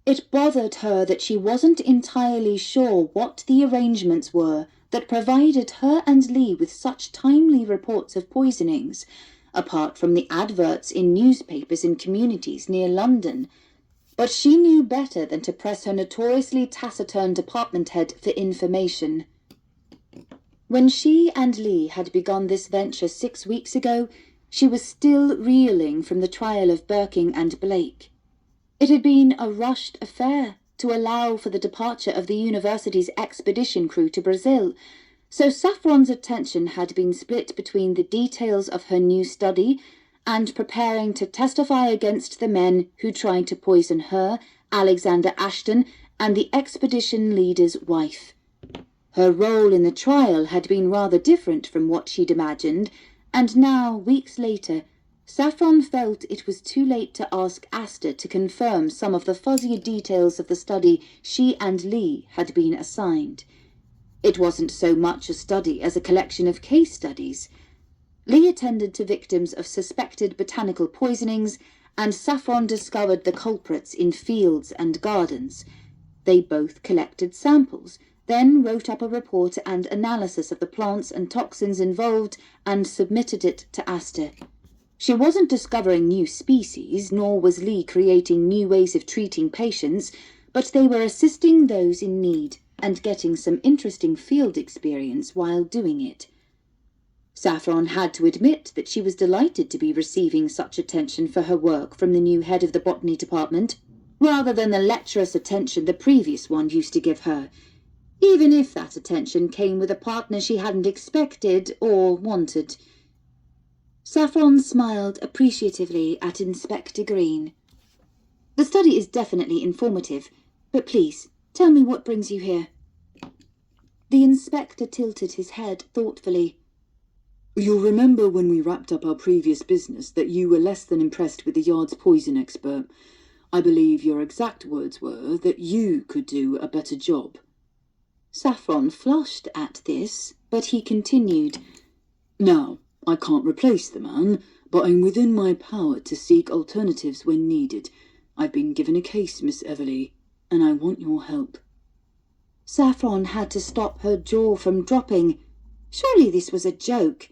It bothered her that she wasn't entirely sure what the arrangements were that provided her and Lee with such timely reports of poisonings, apart from the adverts in newspapers in communities near London. But she knew better than to press her notoriously taciturn department head for information. When she and Lee had begun this venture 6 weeks ago, she was still reeling from the trial of Birking and Blake. It had been a rushed affair to allow for the departure of the university's expedition crew to Brazil, so Saffron's attention had been split between the details of her new study and preparing to testify against the men who tried to poison her, Alexander Ashton, and the expedition leader's wife. Her role in the trial had been rather different from what she'd imagined, and now, weeks later, Saffron felt it was too late to ask Astor to confirm some of the fuzzy details of the study she and Lee had been assigned. It wasn't so much a study as a collection of case studies. Lee attended to victims of suspected botanical poisonings, and Saffron discovered the culprits in fields and gardens. They both collected samples, then wrote up a report and analysis of the plants and toxins involved and submitted it to Astor. She wasn't discovering new species, nor was Lee creating new ways of treating patients, but they were assisting those in need and getting some interesting field experience while doing it. Saffron had to admit that she was delighted to be receiving such attention for her work from the new head of the botany department, rather than the lecherous attention the previous one used to give her, even if that attention came with a partner she hadn't expected or wanted. Saffron smiled appreciatively at Inspector Green. The study is definitely informative, but please, tell me what brings you here. The inspector tilted his head thoughtfully. You'll remember when we wrapped up our previous business that you were less than impressed with the Yard's poison expert. I believe your exact words were that you could do a better job. Saffron flushed at this, but he continued. Now, I can't replace the man, but I'm within my power to seek alternatives when needed. I've been given a case, Miss Everleigh, and I want your help. Saffron had to stop her jaw from dropping. Surely this was a joke.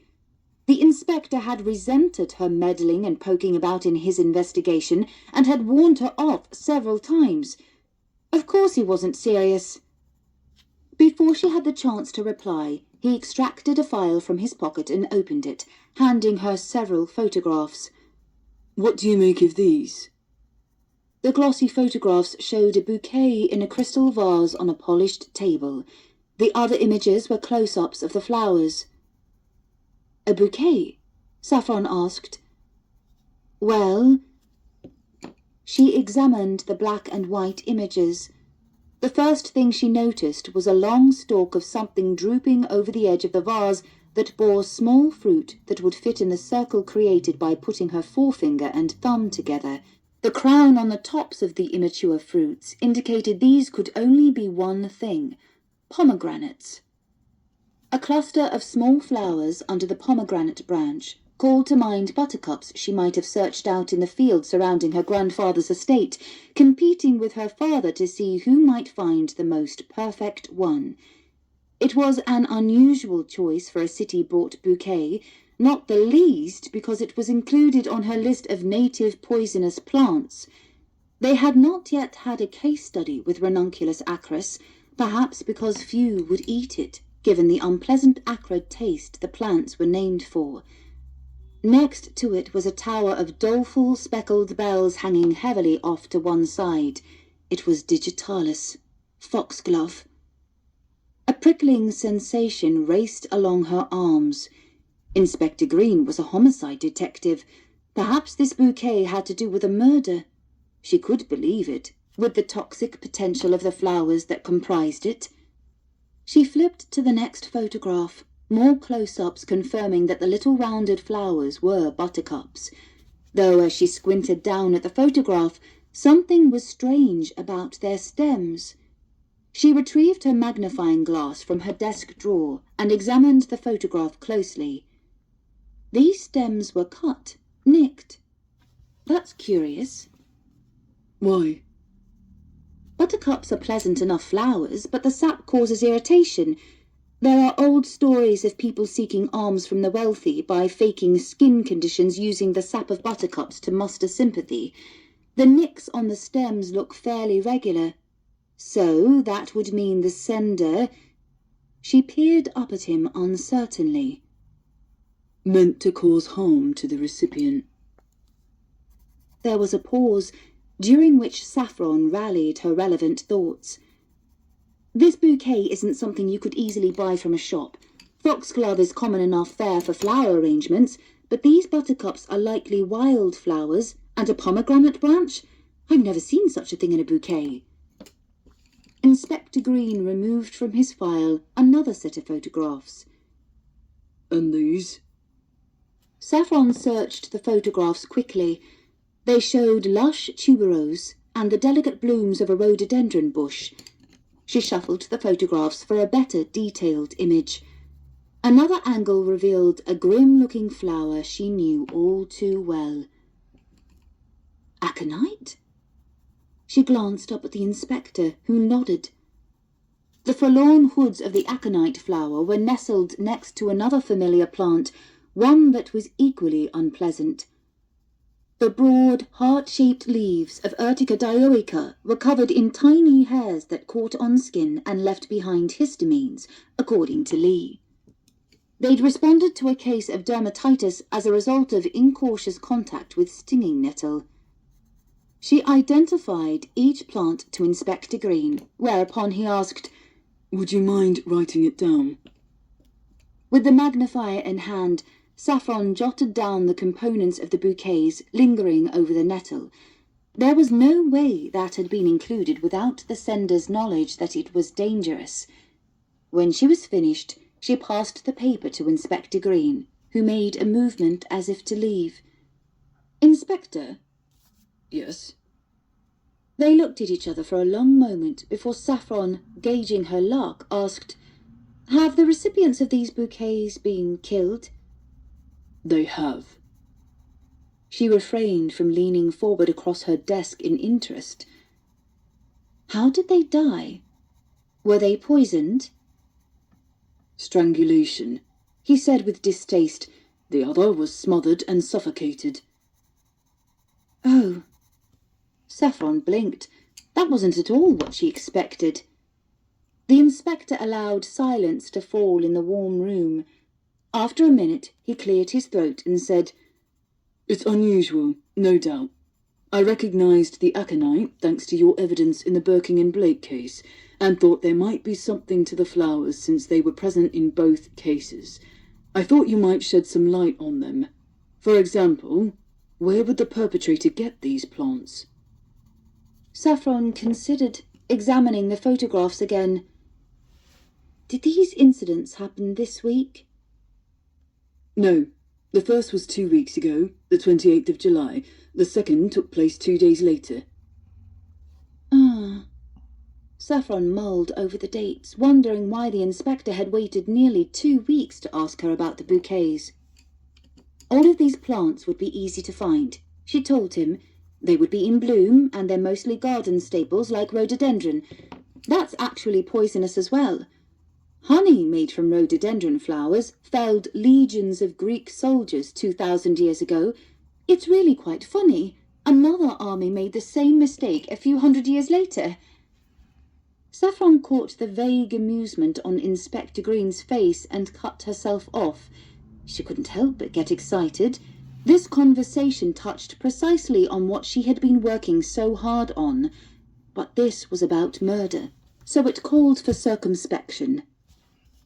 The inspector had resented her meddling and poking about in his investigation, and had warned her off several times. Of course he wasn't serious. Before she had the chance to reply, he extracted a file from his pocket and opened it, handing her several photographs. What do you make of these? The glossy photographs showed a bouquet in a crystal vase on a polished table. The other images were close-ups of the flowers. A bouquet? Saffron asked. Well, she examined the black and white images. The first thing she noticed was a long stalk of something drooping over the edge of the vase that bore small fruit that would fit in the circle created by putting her forefinger and thumb together. The crown on the tops of the immature fruits indicated these could only be one thing: pomegranates. A cluster of small flowers under the pomegranate branch called to mind buttercups she might have searched out in the field surrounding her grandfather's estate, competing with her father to see who might find the most perfect one. It was an unusual choice for a city-bought bouquet, not the least because it was included on her list of native poisonous plants. They had not yet had a case study with Ranunculus acris, perhaps because few would eat it, given the unpleasant acrid taste the plants were named for. Next to it was a tower of doleful speckled bells hanging heavily off to one side. It was digitalis, foxglove. A prickling sensation raced along her arms. Inspector Green was a homicide detective. Perhaps this bouquet had to do with a murder. She could believe it, with the toxic potential of the flowers that comprised it. She flipped to the next photograph, more close-ups confirming that the little rounded flowers were buttercups. Though as she squinted down at the photograph, something was strange about their stems. She retrieved her magnifying glass from her desk drawer and examined the photograph closely. These stems were cut, nicked. That's curious. Why? Buttercups are pleasant enough flowers, but the sap causes irritation. There are old stories of people seeking alms from the wealthy by faking skin conditions using the sap of buttercups to muster sympathy. The nicks on the stems look fairly regular. So that would mean the sender... She peered up at him uncertainly. Meant to cause harm to the recipient. There was a pause, during which Saffron rallied her relevant thoughts. This bouquet isn't something you could easily buy from a shop. Foxglove is common enough fare for flower arrangements, but these buttercups are likely wild flowers, and a pomegranate branch? I've never seen such a thing in a bouquet. Inspector Green removed from his file another set of photographs. And these? Saffron searched the photographs quickly. They showed lush tuberose and the delicate blooms of a rhododendron bush. She shuffled the photographs for a better detailed image. Another angle revealed a grim-looking flower she knew all too well. Aconite? She glanced up at the inspector, who nodded. The forlorn hoods of the aconite flower were nestled next to another familiar plant, one that was equally unpleasant. The broad, heart-shaped leaves of Urtica dioica were covered in tiny hairs that caught on skin and left behind histamines, according to Lee. They'd responded to a case of dermatitis as a result of incautious contact with stinging nettle. She identified each plant to Inspector Green, whereupon he asked, Would you mind writing it down? With the magnifier in hand, Saffron jotted down the components of the bouquets, lingering over the nettle. There was no way that had been included without the sender's knowledge that it was dangerous. When she was finished, she passed the paper to Inspector Green, who made a movement as if to leave. Inspector? Yes? They looked at each other for a long moment before Saffron, gauging her luck, asked, Have the recipients of these bouquets been killed? They have. She refrained from leaning forward across her desk in interest. How did they die? Were they poisoned? Strangulation, He said with distaste. The other was smothered and suffocated. Oh. Saffron blinked. That wasn't at all what she expected. The inspector allowed silence to fall in the warm room. After a minute, he cleared his throat and said, It's unusual, no doubt. I recognised the aconite thanks to your evidence in the Birking and Blake case, and thought there might be something to the flowers since they were present in both cases. I thought you might shed some light on them. For example, where would the perpetrator get these plants? Saffron considered, examining the photographs again. Did these incidents happen this week? No. The first was 2 weeks ago, the 28th of July. The second took place 2 days later. Ah. Saffron mulled over the dates, wondering why the inspector had waited nearly 2 weeks to ask her about the bouquets. All of these plants would be easy to find, she told him. They would be in bloom, and they're mostly garden staples like rhododendron. That's actually poisonous as well. Honey made from rhododendron flowers felled legions of Greek soldiers 2,000 years ago. It's really quite funny. Another army made the same mistake a few hundred years later. Saffron caught the vague amusement on Inspector Green's face and cut herself off. She couldn't help but get excited. This conversation touched precisely on what she had been working so hard on. But this was about murder, so it called for circumspection.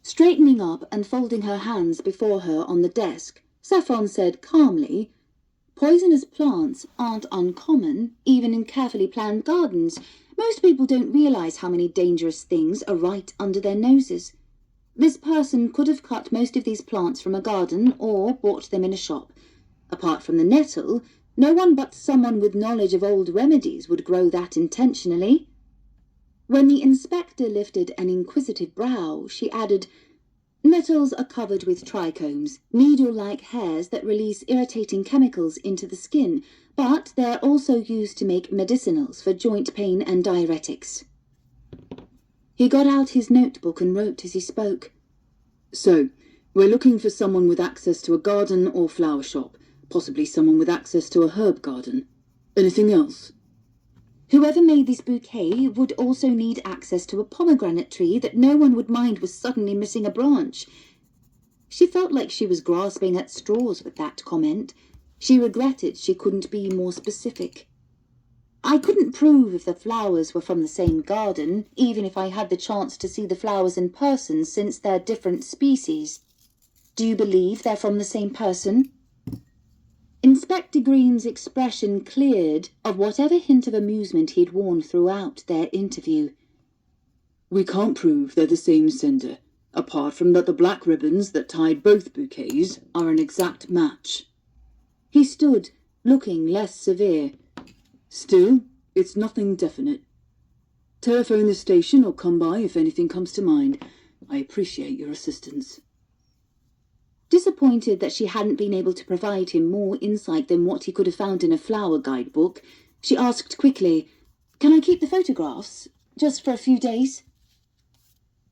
Straightening up and folding her hands before her on the desk, Saffron said calmly, "Poisonous plants aren't uncommon, even in carefully planned gardens. Most people don't realize how many dangerous things are right under their noses. This person could have cut most of these plants from a garden or bought them in a shop. Apart from the nettle, no one but someone with knowledge of old remedies would grow that intentionally." When the inspector lifted an inquisitive brow, she added, "Nettles are covered with trichomes, needle-like hairs that release irritating chemicals into the skin, but they're also used to make medicinals for joint pain and diuretics." He got out his notebook and wrote as he spoke. "So, we're looking for someone with access to a garden or flower shop, possibly someone with access to a herb garden. Anything else?" "Whoever made this bouquet would also need access to a pomegranate tree that no one would mind was suddenly missing a branch." She felt like she was grasping at straws with that comment. She regretted she couldn't be more specific. "I couldn't prove if the flowers were from the same garden, even if I had the chance to see the flowers in person, since they're different species. Do you believe they're from the same person?" Inspector Green's expression cleared of whatever hint of amusement he'd worn throughout their interview. "We can't prove they're the same sender, apart from that the black ribbons that tied both bouquets are an exact match." He stood, looking less severe. "Still, it's nothing definite. Telephone the station or come by if anything comes to mind. I appreciate your assistance." Disappointed that she hadn't been able to provide him more insight than what he could have found in a flower guidebook, she asked quickly, "Can I keep the photographs? Just for a few days?"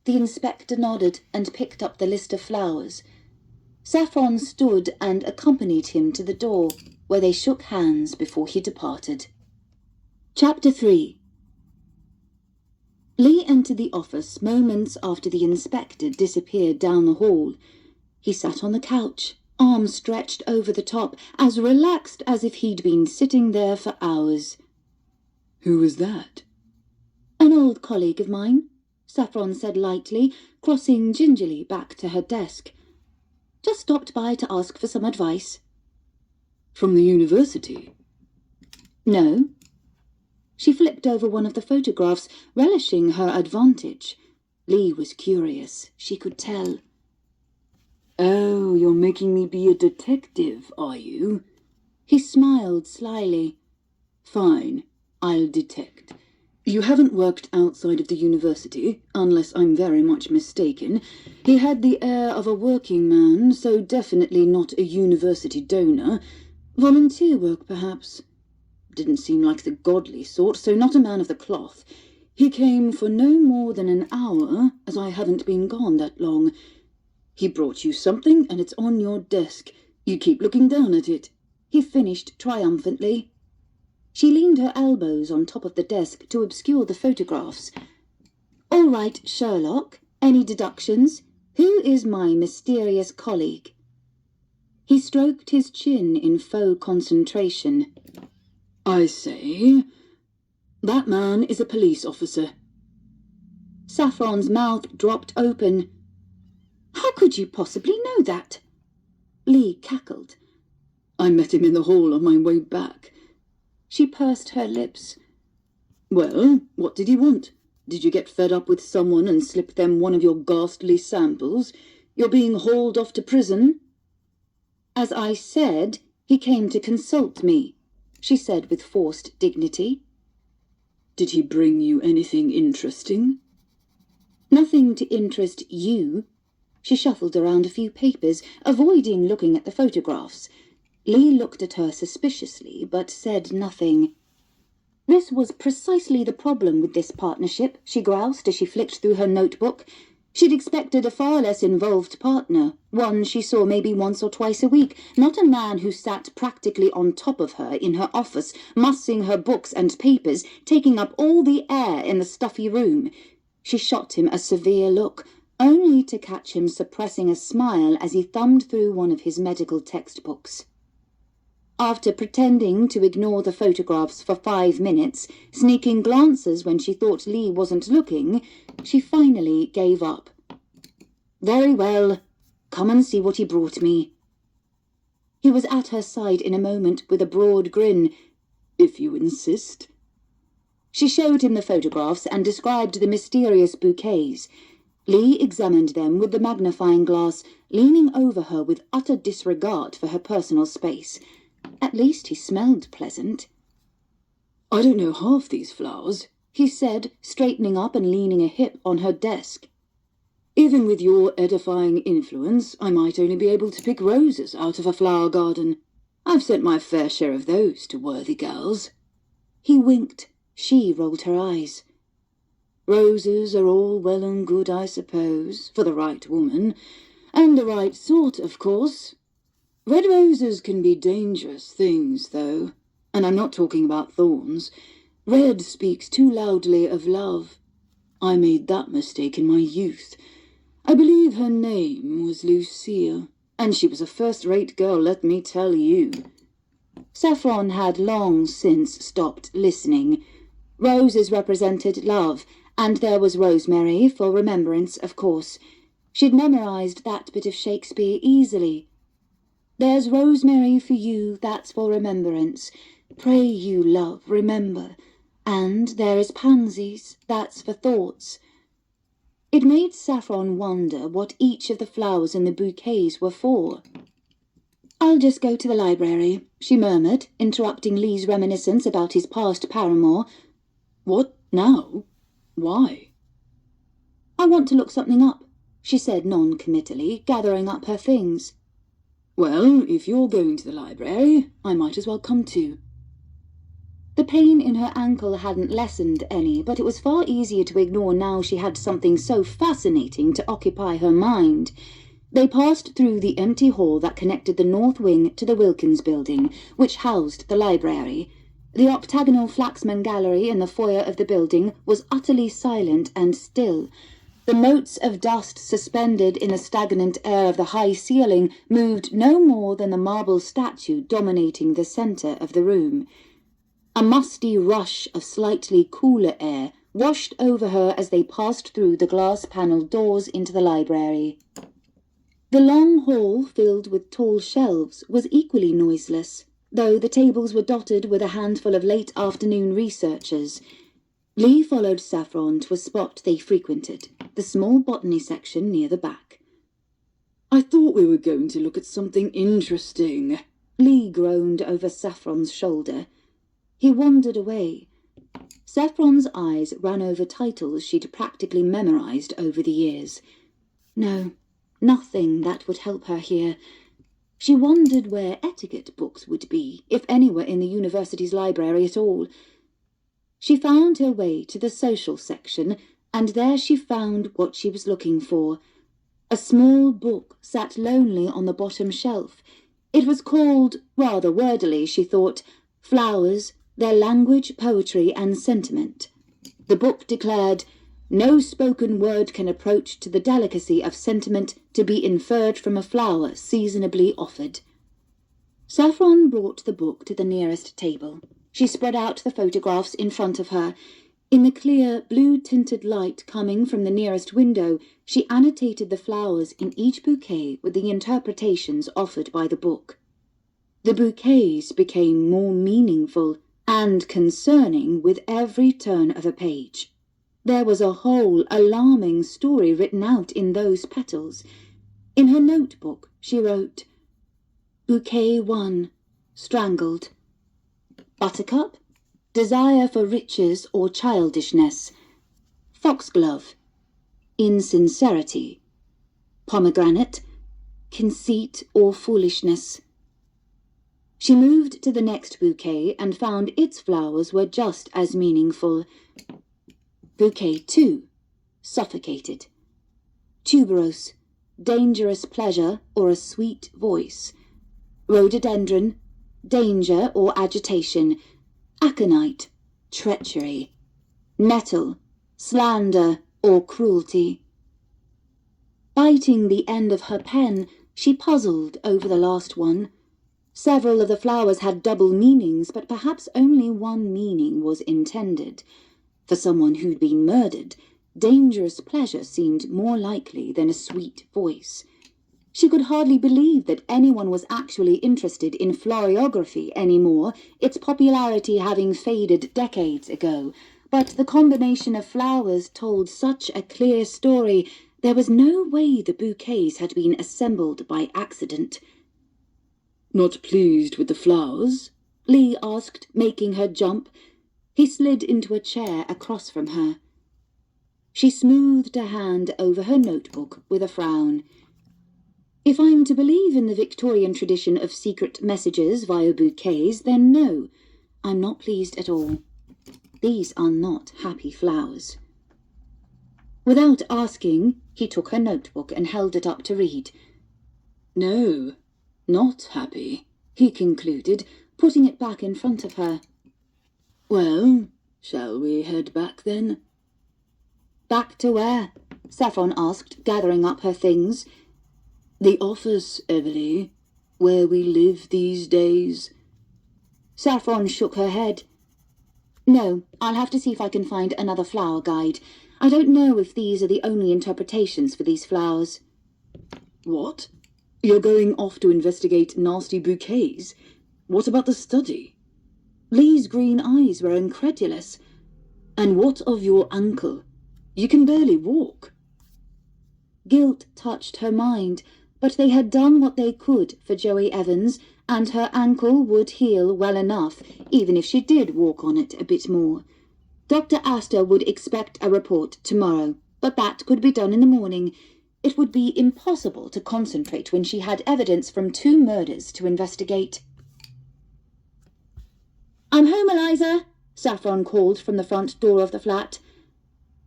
The inspector nodded and picked up the list of flowers. Saffron stood and accompanied him to the door, where they shook hands before he departed. Chapter 3. Lee entered the office moments after the inspector disappeared down the hall. He sat on the couch, arms stretched over the top, as relaxed as if he'd been sitting there for hours. "Who was that?" "An old colleague of mine," Saffron said lightly, crossing gingerly back to her desk. "Just stopped by to ask for some advice." "From the university?" "No." She flipped over one of the photographs, relishing her advantage. Lee was curious, she could tell. "Oh, you're making me be a detective, are you?" He smiled slyly. "Fine, I'll detect. You haven't worked outside of the university, unless I'm very much mistaken. He had the air of a working man, so definitely not a university donor. Volunteer work, perhaps. Didn't seem like the godly sort, so not a man of the cloth. He came for no more than an hour, as I haven't been gone that long. He brought you something, and it's on your desk. You keep looking down at it," he finished triumphantly. She leaned her elbows on top of the desk to obscure the photographs. "All right, Sherlock. Any deductions? Who is my mysterious colleague?" He stroked his chin in faux concentration. "I say, that man is a police officer." Saffron's mouth dropped open. "How could you possibly know that?" Lee cackled. "I met him in the hall on my way back." She pursed her lips. "Well, what did he want? Did you get fed up with someone and slip them one of your ghastly samples? You're being hauled off to prison?" "As I said, he came to consult me," she said with forced dignity. "Did he bring you anything interesting?" "Nothing to interest you." She shuffled around a few papers, avoiding looking at the photographs. Lee looked at her suspiciously, but said nothing. "This was precisely the problem with this partnership," she groused as she flicked through her notebook. She'd expected a far less involved partner, one she saw maybe once or twice a week, not a man who sat practically on top of her in her office, mussing her books and papers, taking up all the air in the stuffy room. She shot him a severe look, only to catch him suppressing a smile as he thumbed through one of his medical textbooks. After pretending to ignore the photographs for 5 minutes, sneaking glances when she thought Lee wasn't looking, she finally gave up. "Very well. Come and see what he brought me." He was at her side in a moment with a broad grin. "If you insist." She showed him the photographs and described the mysterious bouquets. Lee examined them with the magnifying glass, leaning over her with utter disregard for her personal space. At least he smelled pleasant. "I don't know half these flowers," he said, straightening up and leaning a hip on her desk. "Even with your edifying influence, I might only be able to pick roses out of a flower garden. I've sent my fair share of those to worthy gals." He winked. She rolled her eyes. "Roses are all well and good, I suppose, for the right woman, and the right sort, of course. Red roses can be dangerous things, though, and I'm not talking about thorns. Red speaks too loudly of love. I made that mistake in my youth. I believe her name was Lucille, and she was a first-rate girl, let me tell you." Saffron had long since stopped listening. Roses represented love, and there was rosemary for remembrance, of course. She'd memorized that bit of Shakespeare easily. "There's rosemary for you, that's for remembrance. Pray you, love, remember. And there is pansies, that's for thoughts." It made Saffron wonder what each of the flowers in the bouquets were for. "I'll just go to the library," she murmured, interrupting Lee's reminiscence about his past paramour. "What now? Why?" "I want to look something up," she said non-committally, gathering up her things. "Well, if you're going to the library, I might as well come too." The pain in her ankle hadn't lessened any, but it was far easier to ignore now she had something so fascinating to occupy her mind. They passed through the empty hall that connected the north wing to the Wilkins building, which housed the library. The octagonal Flaxman gallery in the foyer of the building was utterly silent and still. The motes of dust suspended in the stagnant air of the high ceiling moved no more than the marble statue dominating the centre of the room. A musty rush of slightly cooler air washed over her as they passed through the glass-panelled doors into the library. The long hall, filled with tall shelves, was equally noiseless, though the tables were dotted with a handful of late-afternoon researchers. Lee followed Saffron to a spot they frequented, the small botany section near the back. "I thought we were going to look at something interesting," Lee groaned over Saffron's shoulder. He wandered away. Saffron's eyes ran over titles she'd practically memorized over the years. No, nothing that would help her here. She wondered where etiquette books would be, if any were in the university's library at all. She found her way to the social section, and there she found what she was looking for. A small book sat lonely on the bottom shelf. It was called, rather wordily, she thought, Flowers, Their Language, Poetry, and Sentiment. The book declared, "No spoken word can approach to the delicacy of sentiment to be inferred from a flower seasonably offered." Saffron brought the book to the nearest table. She spread out the photographs in front of her. In the clear, blue-tinted light coming from the nearest window, she annotated the flowers in each bouquet with the interpretations offered by the book. The bouquets became more meaningful and concerning with every turn of a page. There was a whole alarming story written out in those petals. In her notebook, she wrote, Bouquet 1, Strangled. Buttercup, Desire for riches or childishness. Foxglove, Insincerity. Pomegranate, Conceit or foolishness. She moved to the next bouquet and found its flowers were just as meaningful. Bouquet 2, Suffocated. Tuberose, dangerous pleasure or a sweet voice. Rhododendron, danger or agitation. Aconite, treachery. Nettle, slander or cruelty. Biting the end of her pen, she puzzled over the last one. Several of the flowers had double meanings, but perhaps only one meaning was intended. For someone who'd been murdered, dangerous pleasure seemed more likely than a sweet voice. She could hardly believe that anyone was actually interested in floriography anymore, its popularity having faded decades ago. But the combination of flowers told such a clear story, there was no way the bouquets had been assembled by accident. Not pleased with the flowers? Lee asked, making her jump. He slid into a chair across from her. She smoothed a hand over her notebook with a frown. If I'm to believe in the Victorian tradition of secret messages via bouquets, then no, I'm not pleased at all. These are not happy flowers. Without asking, he took her notebook and held it up to read. No, not happy, he concluded, putting it back in front of her. Well, shall we head back then? Back to where? Saffron asked, gathering up her things. The office, Everleigh, where we live these days. Saffron shook her head. No, I'll have to see if I can find another flower guide. I don't know if these are the only interpretations for these flowers. What? You're going off to investigate nasty bouquets? What about the study? Lee's green eyes were incredulous. And what of your ankle? You can barely walk. Guilt touched her mind, but they had done what they could for Joey Evans, and her ankle would heal well enough, even if she did walk on it a bit more. Dr. Astor would expect a report tomorrow, but that could be done in the morning. It would be impossible to concentrate when she had evidence from 2 murders to investigate. I'm home, Eliza, Saffron called from the front door of the flat.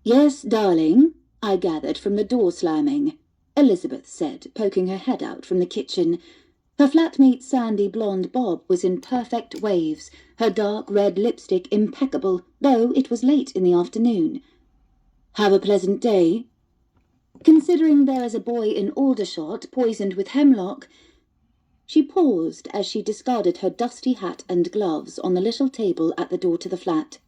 Yes, darling, I gathered from the door slamming, Elizabeth said, poking her head out from the kitchen. Her flatmate's sandy blonde bob was in perfect waves, her dark red lipstick impeccable, though it was late in the afternoon. Have a pleasant day? Considering there is a boy in Aldershot poisoned with hemlock. She paused as she discarded her dusty hat and gloves on the little table at the door to the flat.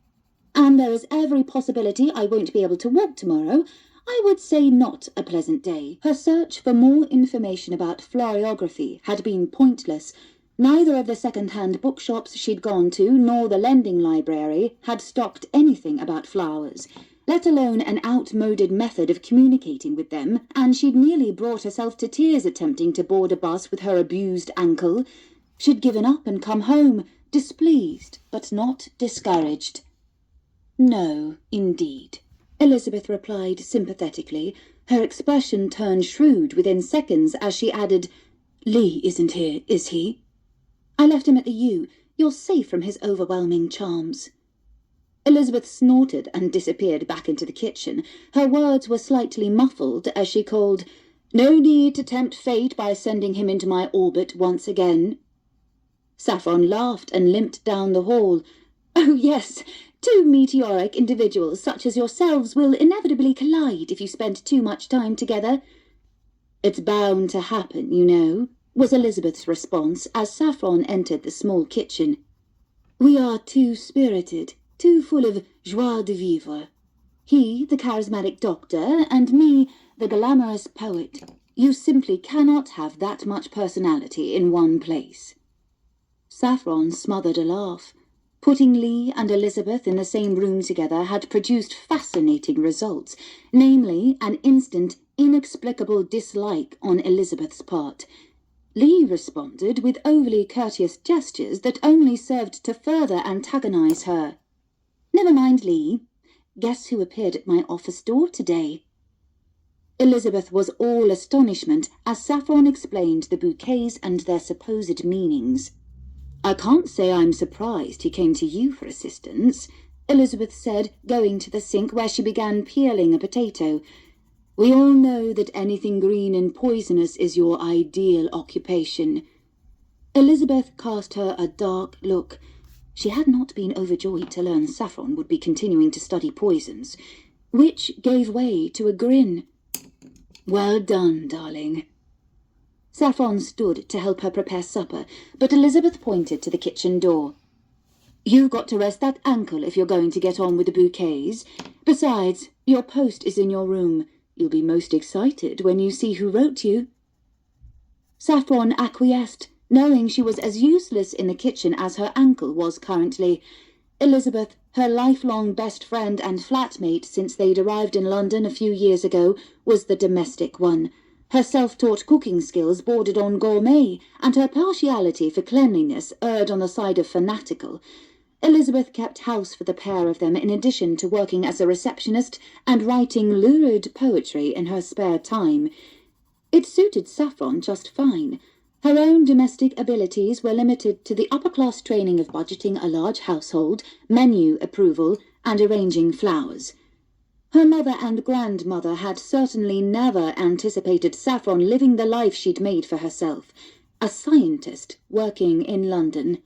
And there is every possibility I won't be able to walk tomorrow. I would say not a pleasant day. Her search for more information about floriography had been pointless. Neither of the second-hand bookshops she'd gone to nor the lending library had stocked anything about flowers, let alone an outmoded method of communicating with them, and she'd nearly brought herself to tears attempting to board a bus with her abused ankle. She'd given up and come home, displeased but not discouraged. No, indeed, Elizabeth replied sympathetically. Her expression turned shrewd within seconds as she added, Lee isn't here, is he? I left him at the U. You're safe from his overwhelming charms. Elizabeth snorted and disappeared back into the kitchen. Her words were slightly muffled as she called, No need to tempt fate by sending him into my orbit once again. Saffron laughed and limped down the hall. Oh, yes, 2 meteoric individuals such as yourselves will inevitably collide if you spend too much time together. It's bound to happen, you know, was Elizabeth's response as Saffron entered the small kitchen. We are too spirited, too full of joie de vivre. He, the charismatic doctor, and me, the glamorous poet. You simply cannot have that much personality in one place. Saffron smothered a laugh. Putting Lee and Elizabeth in the same room together had produced fascinating results, namely an instant, inexplicable dislike on Elizabeth's part. Lee responded with overly courteous gestures that only served to further antagonize her. Never mind, Lee. Guess who appeared at my office door today? Elizabeth was all astonishment as Saffron explained the bouquets and their supposed meanings. I can't say I'm surprised he came to you for assistance, Elizabeth said, going to the sink where she began peeling a potato. We all know that anything green and poisonous is your ideal occupation. Elizabeth cast her a dark look. She had not been overjoyed to learn Saffron would be continuing to study poisons, which gave way to a grin. Well done, darling. Saffron stood to help her prepare supper, but Elizabeth pointed to the kitchen door. You've got to rest that ankle if you're going to get on with the bouquets. Besides, your post is in your room. You'll be most excited when you see who wrote you. Saffron acquiesced, knowing she was as useless in the kitchen as her ankle was currently. Elizabeth, her lifelong best friend and flatmate since they'd arrived in London a few years ago, was the domestic one. Her self-taught cooking skills bordered on gourmet, and her partiality for cleanliness erred on the side of fanatical. Elizabeth kept house for the pair of them in addition to working as a receptionist and writing lurid poetry in her spare time. It suited Saffron just fine. Her own domestic abilities were limited to the upper-class training of budgeting a large household, menu approval, and arranging flowers. Her mother and grandmother had certainly never anticipated Saffron living the life she'd made for herself, a scientist working in London.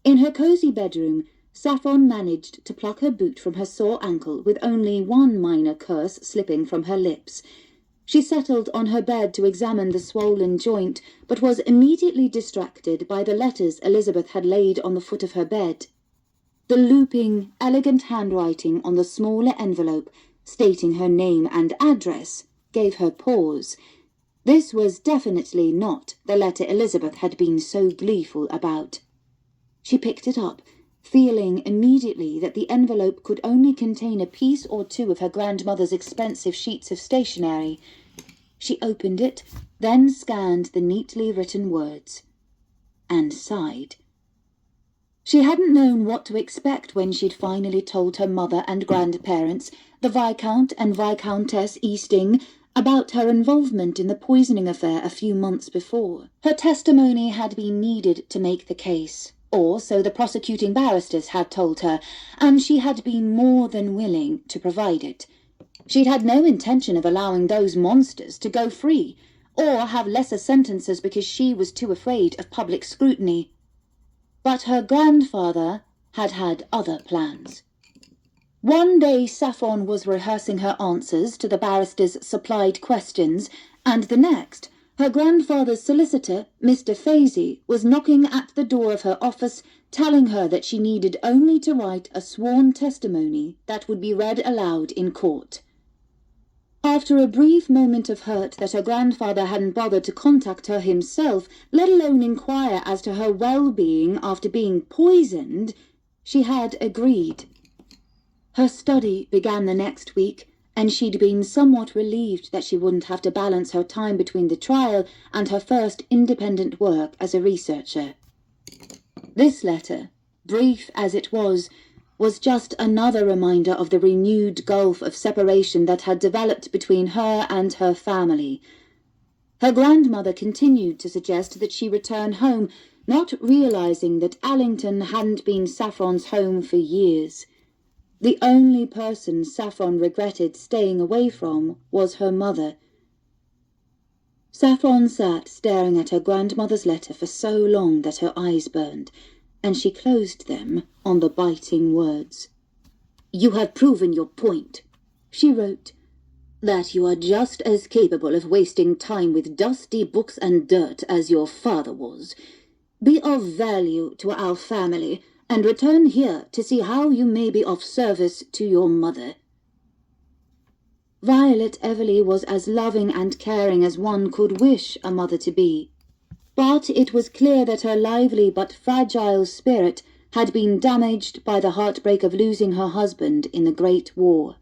In her cosy bedroom, Saffron managed to pluck her boot from her sore ankle with only one minor curse slipping from her lips. She settled on her bed to examine the swollen joint, but was immediately distracted by the letters Elizabeth had laid on the foot of her bed. The looping, elegant handwriting on the smaller envelope, stating her name and address, gave her pause. This was definitely not the letter Elizabeth had been so gleeful about. She picked it up, feeling immediately that the envelope could only contain a piece or two of her grandmother's expensive sheets of stationery. She opened it, then scanned the neatly written words, and sighed. She hadn't known what to expect when she'd finally told her mother and grandparents, the Viscount and Viscountess Easting, about her involvement in the poisoning affair a few months before. Her testimony had been needed to make the case, or so the prosecuting barristers had told her, and she had been more than willing to provide it. She'd had no intention of allowing those monsters to go free, or have lesser sentences because she was too afraid of public scrutiny. But her grandfather had had other plans. One day Saffron was rehearsing her answers to the barristers' supplied questions, and the next, her grandfather's solicitor, Mr. Fazy, was knocking at the door of her office, telling her that she needed only to write a sworn testimony that would be read aloud in court. After a brief moment of hurt that her grandfather hadn't bothered to contact her himself, let alone inquire as to her well-being after being poisoned, she had agreed. Her study began the next week, and she'd been somewhat relieved that she wouldn't have to balance her time between the trial and her first independent work as a researcher. This letter, brief as it was just another reminder of the renewed gulf of separation that had developed between her and her family. Her grandmother continued to suggest that she return home, not realizing that Allington hadn't been Saffron's home for years. The only person Saffron regretted staying away from was her mother. Saffron sat staring at her grandmother's letter for so long that her eyes burned, and she closed them on the biting words. "You have proven your point," she wrote, "that you are just as capable of wasting time with dusty books and dirt as your father was. Be of value to our family, and return here to see how you may be of service to your mother." Violet Everleigh was as loving and caring as one could wish a mother to be. But it was clear that her lively but fragile spirit had been damaged by the heartbreak of losing her husband in the Great War.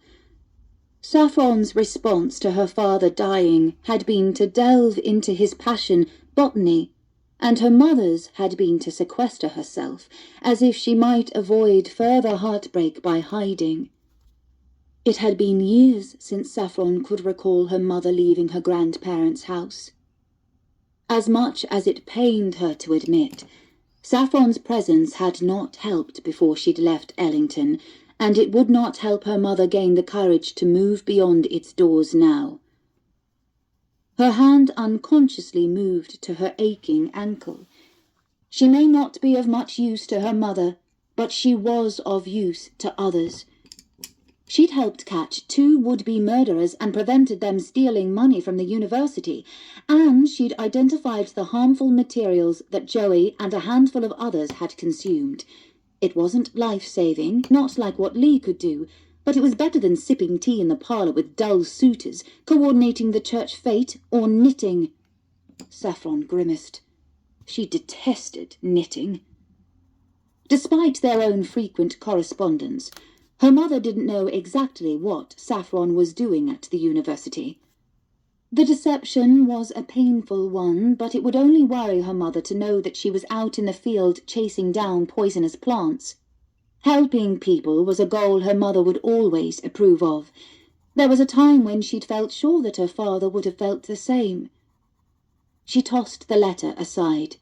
Saffron's response to her father dying had been to delve into his passion, botany, and her mother's had been to sequester herself, as if she might avoid further heartbreak by hiding. It had been years since Saffron could recall her mother leaving her grandparents' house. As much as it pained her to admit, Saffron's presence had not helped before she'd left Ellington, and it would not help her mother gain the courage to move beyond its doors now. Her hand unconsciously moved to her aching ankle. She may not be of much use to her mother, but she was of use to others. She'd helped catch 2 would-be murderers and prevented them stealing money from the university, and she'd identified the harmful materials that Joey and a handful of others had consumed. It wasn't life-saving, not like what Lee could do, but it was better than sipping tea in the parlour with dull suitors, coordinating the church fete, or knitting. Saffron grimaced. She detested knitting. Despite their own frequent correspondence, her mother didn't know exactly what Saffron was doing at the university. The deception was a painful one, but it would only worry her mother to know that she was out in the field chasing down poisonous plants. Helping people was a goal her mother would always approve of. There was a time when she'd felt sure that her father would have felt the same. She tossed the letter aside.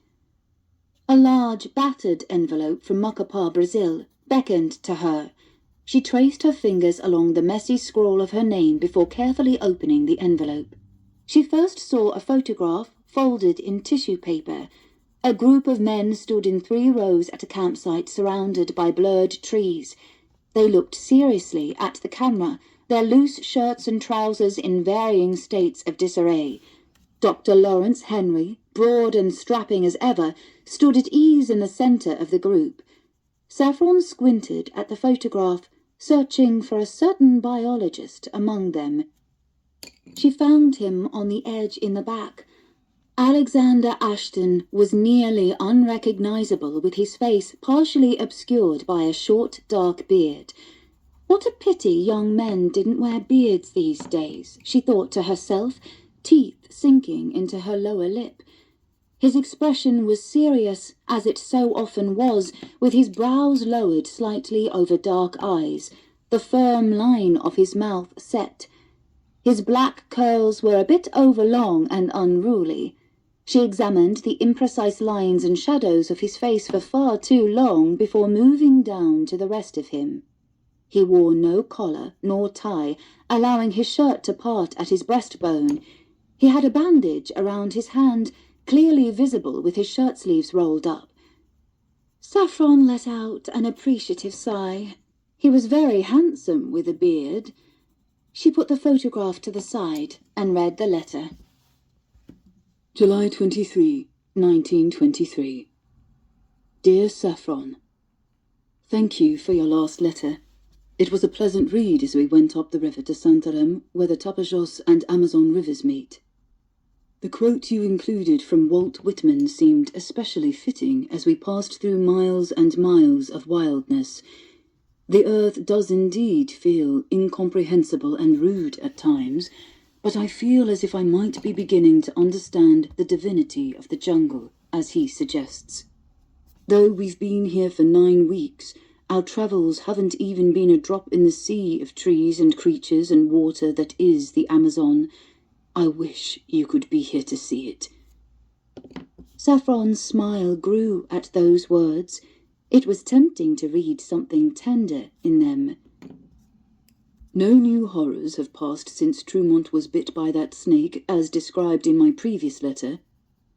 A large, battered envelope from Macapá, Brazil, beckoned to her. She traced her fingers along the messy scrawl of her name before carefully opening the envelope. She first saw a photograph folded in tissue paper. A group of men stood in 3 rows at a campsite surrounded by blurred trees. They looked seriously at the camera, their loose shirts and trousers in varying states of disarray. Dr. Lawrence Henry, broad and strapping as ever, stood at ease in the centre of the group. Saffron squinted at the photograph, searching for a certain biologist among them. She found him on the edge in the back. Alexander Ashton was nearly unrecognizable, with his face partially obscured by a short, dark beard. What a pity young men didn't wear beards these days, she thought to herself, teeth sinking into her lower lip. His expression was serious, as it so often was, with his brows lowered slightly over dark eyes, the firm line of his mouth set. His black curls were a bit overlong and unruly. She examined the imprecise lines and shadows of his face for far too long before moving down to the rest of him. He wore no collar nor tie, allowing his shirt to part at his breastbone. He had a bandage around his hand, clearly visible with his shirt sleeves rolled up. Saffron let out an appreciative sigh. He was very handsome with a beard. She put the photograph to the side and read the letter. July 23, 1923. Dear Saffron, thank you for your last letter. It was a pleasant read as we went up the river to Santarém, where the Tapajós and Amazon rivers meet. The quote you included from Walt Whitman seemed especially fitting as we passed through miles and miles of wildness. The earth does indeed feel incomprehensible and rude at times, but I feel as if I might be beginning to understand the divinity of the jungle, as he suggests. Though we've been here for 9 weeks, our travels haven't even been a drop in the sea of trees and creatures and water that is the Amazon. I wish you could be here to see it. Saffron's smile grew at those words. It was tempting to read something tender in them. No new horrors have passed since Trumont was bit by that snake, as described in my previous letter.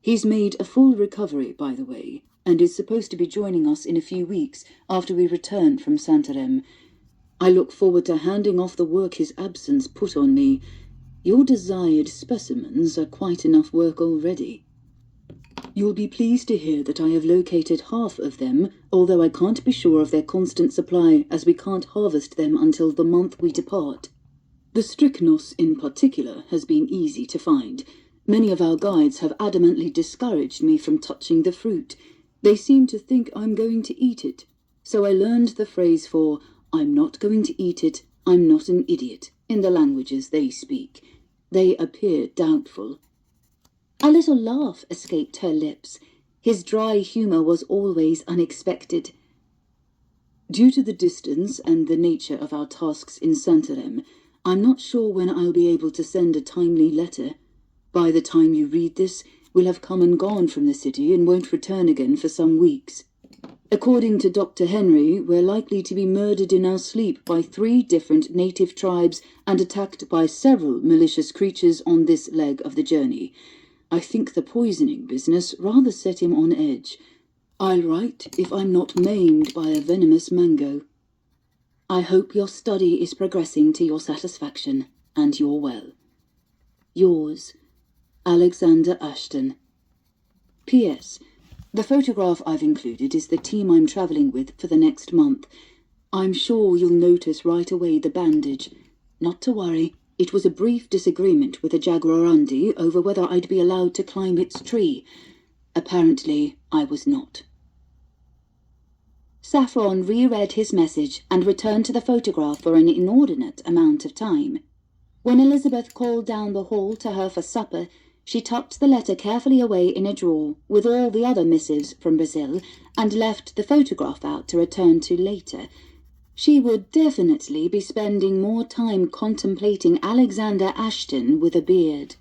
He's made a full recovery, by the way, and is supposed to be joining us in a few weeks after we return from Santarém. I look forward to handing off the work his absence put on me. Your desired specimens are quite enough work already. You'll be pleased to hear that I have located half of them, although I can't be sure of their constant supply, as we can't harvest them until the month we depart. The strychnos in particular has been easy to find. Many of our guides have adamantly discouraged me from touching the fruit. They seem to think I'm going to eat it. So I learned the phrase for, I'm not going to eat it, I'm not an idiot, in the languages they speak. They appear doubtful. A little laugh escaped her lips. His dry humour was always unexpected. Due to the distance and the nature of our tasks in Santarém, I'm not sure when I'll be able to send a timely letter. By the time you read this, we'll have come and gone from the city and won't return again for some weeks. According to Dr. Henry, we're likely to be murdered in our sleep by 3 different native tribes and attacked by several malicious creatures on this leg of the journey. I think the poisoning business rather set him on edge. I'll write if I'm not maimed by a venomous mango. I hope your study is progressing to your satisfaction, and you're well. Yours, Alexander Ashton. P.S. The photograph I've included is the team I'm travelling with for the next month. I'm sure you'll notice right away the bandage. Not to worry, it was a brief disagreement with a jaguarundi over whether I'd be allowed to climb its tree. Apparently, I was not. Saffron reread his message and returned to the photograph for an inordinate amount of time. When Elizabeth called down the hall to her for supper, she tucked the letter carefully away in a drawer with all the other missives from Brazil and left the photograph out to return to later. She would definitely be spending more time contemplating Alexander Ashton with a beard.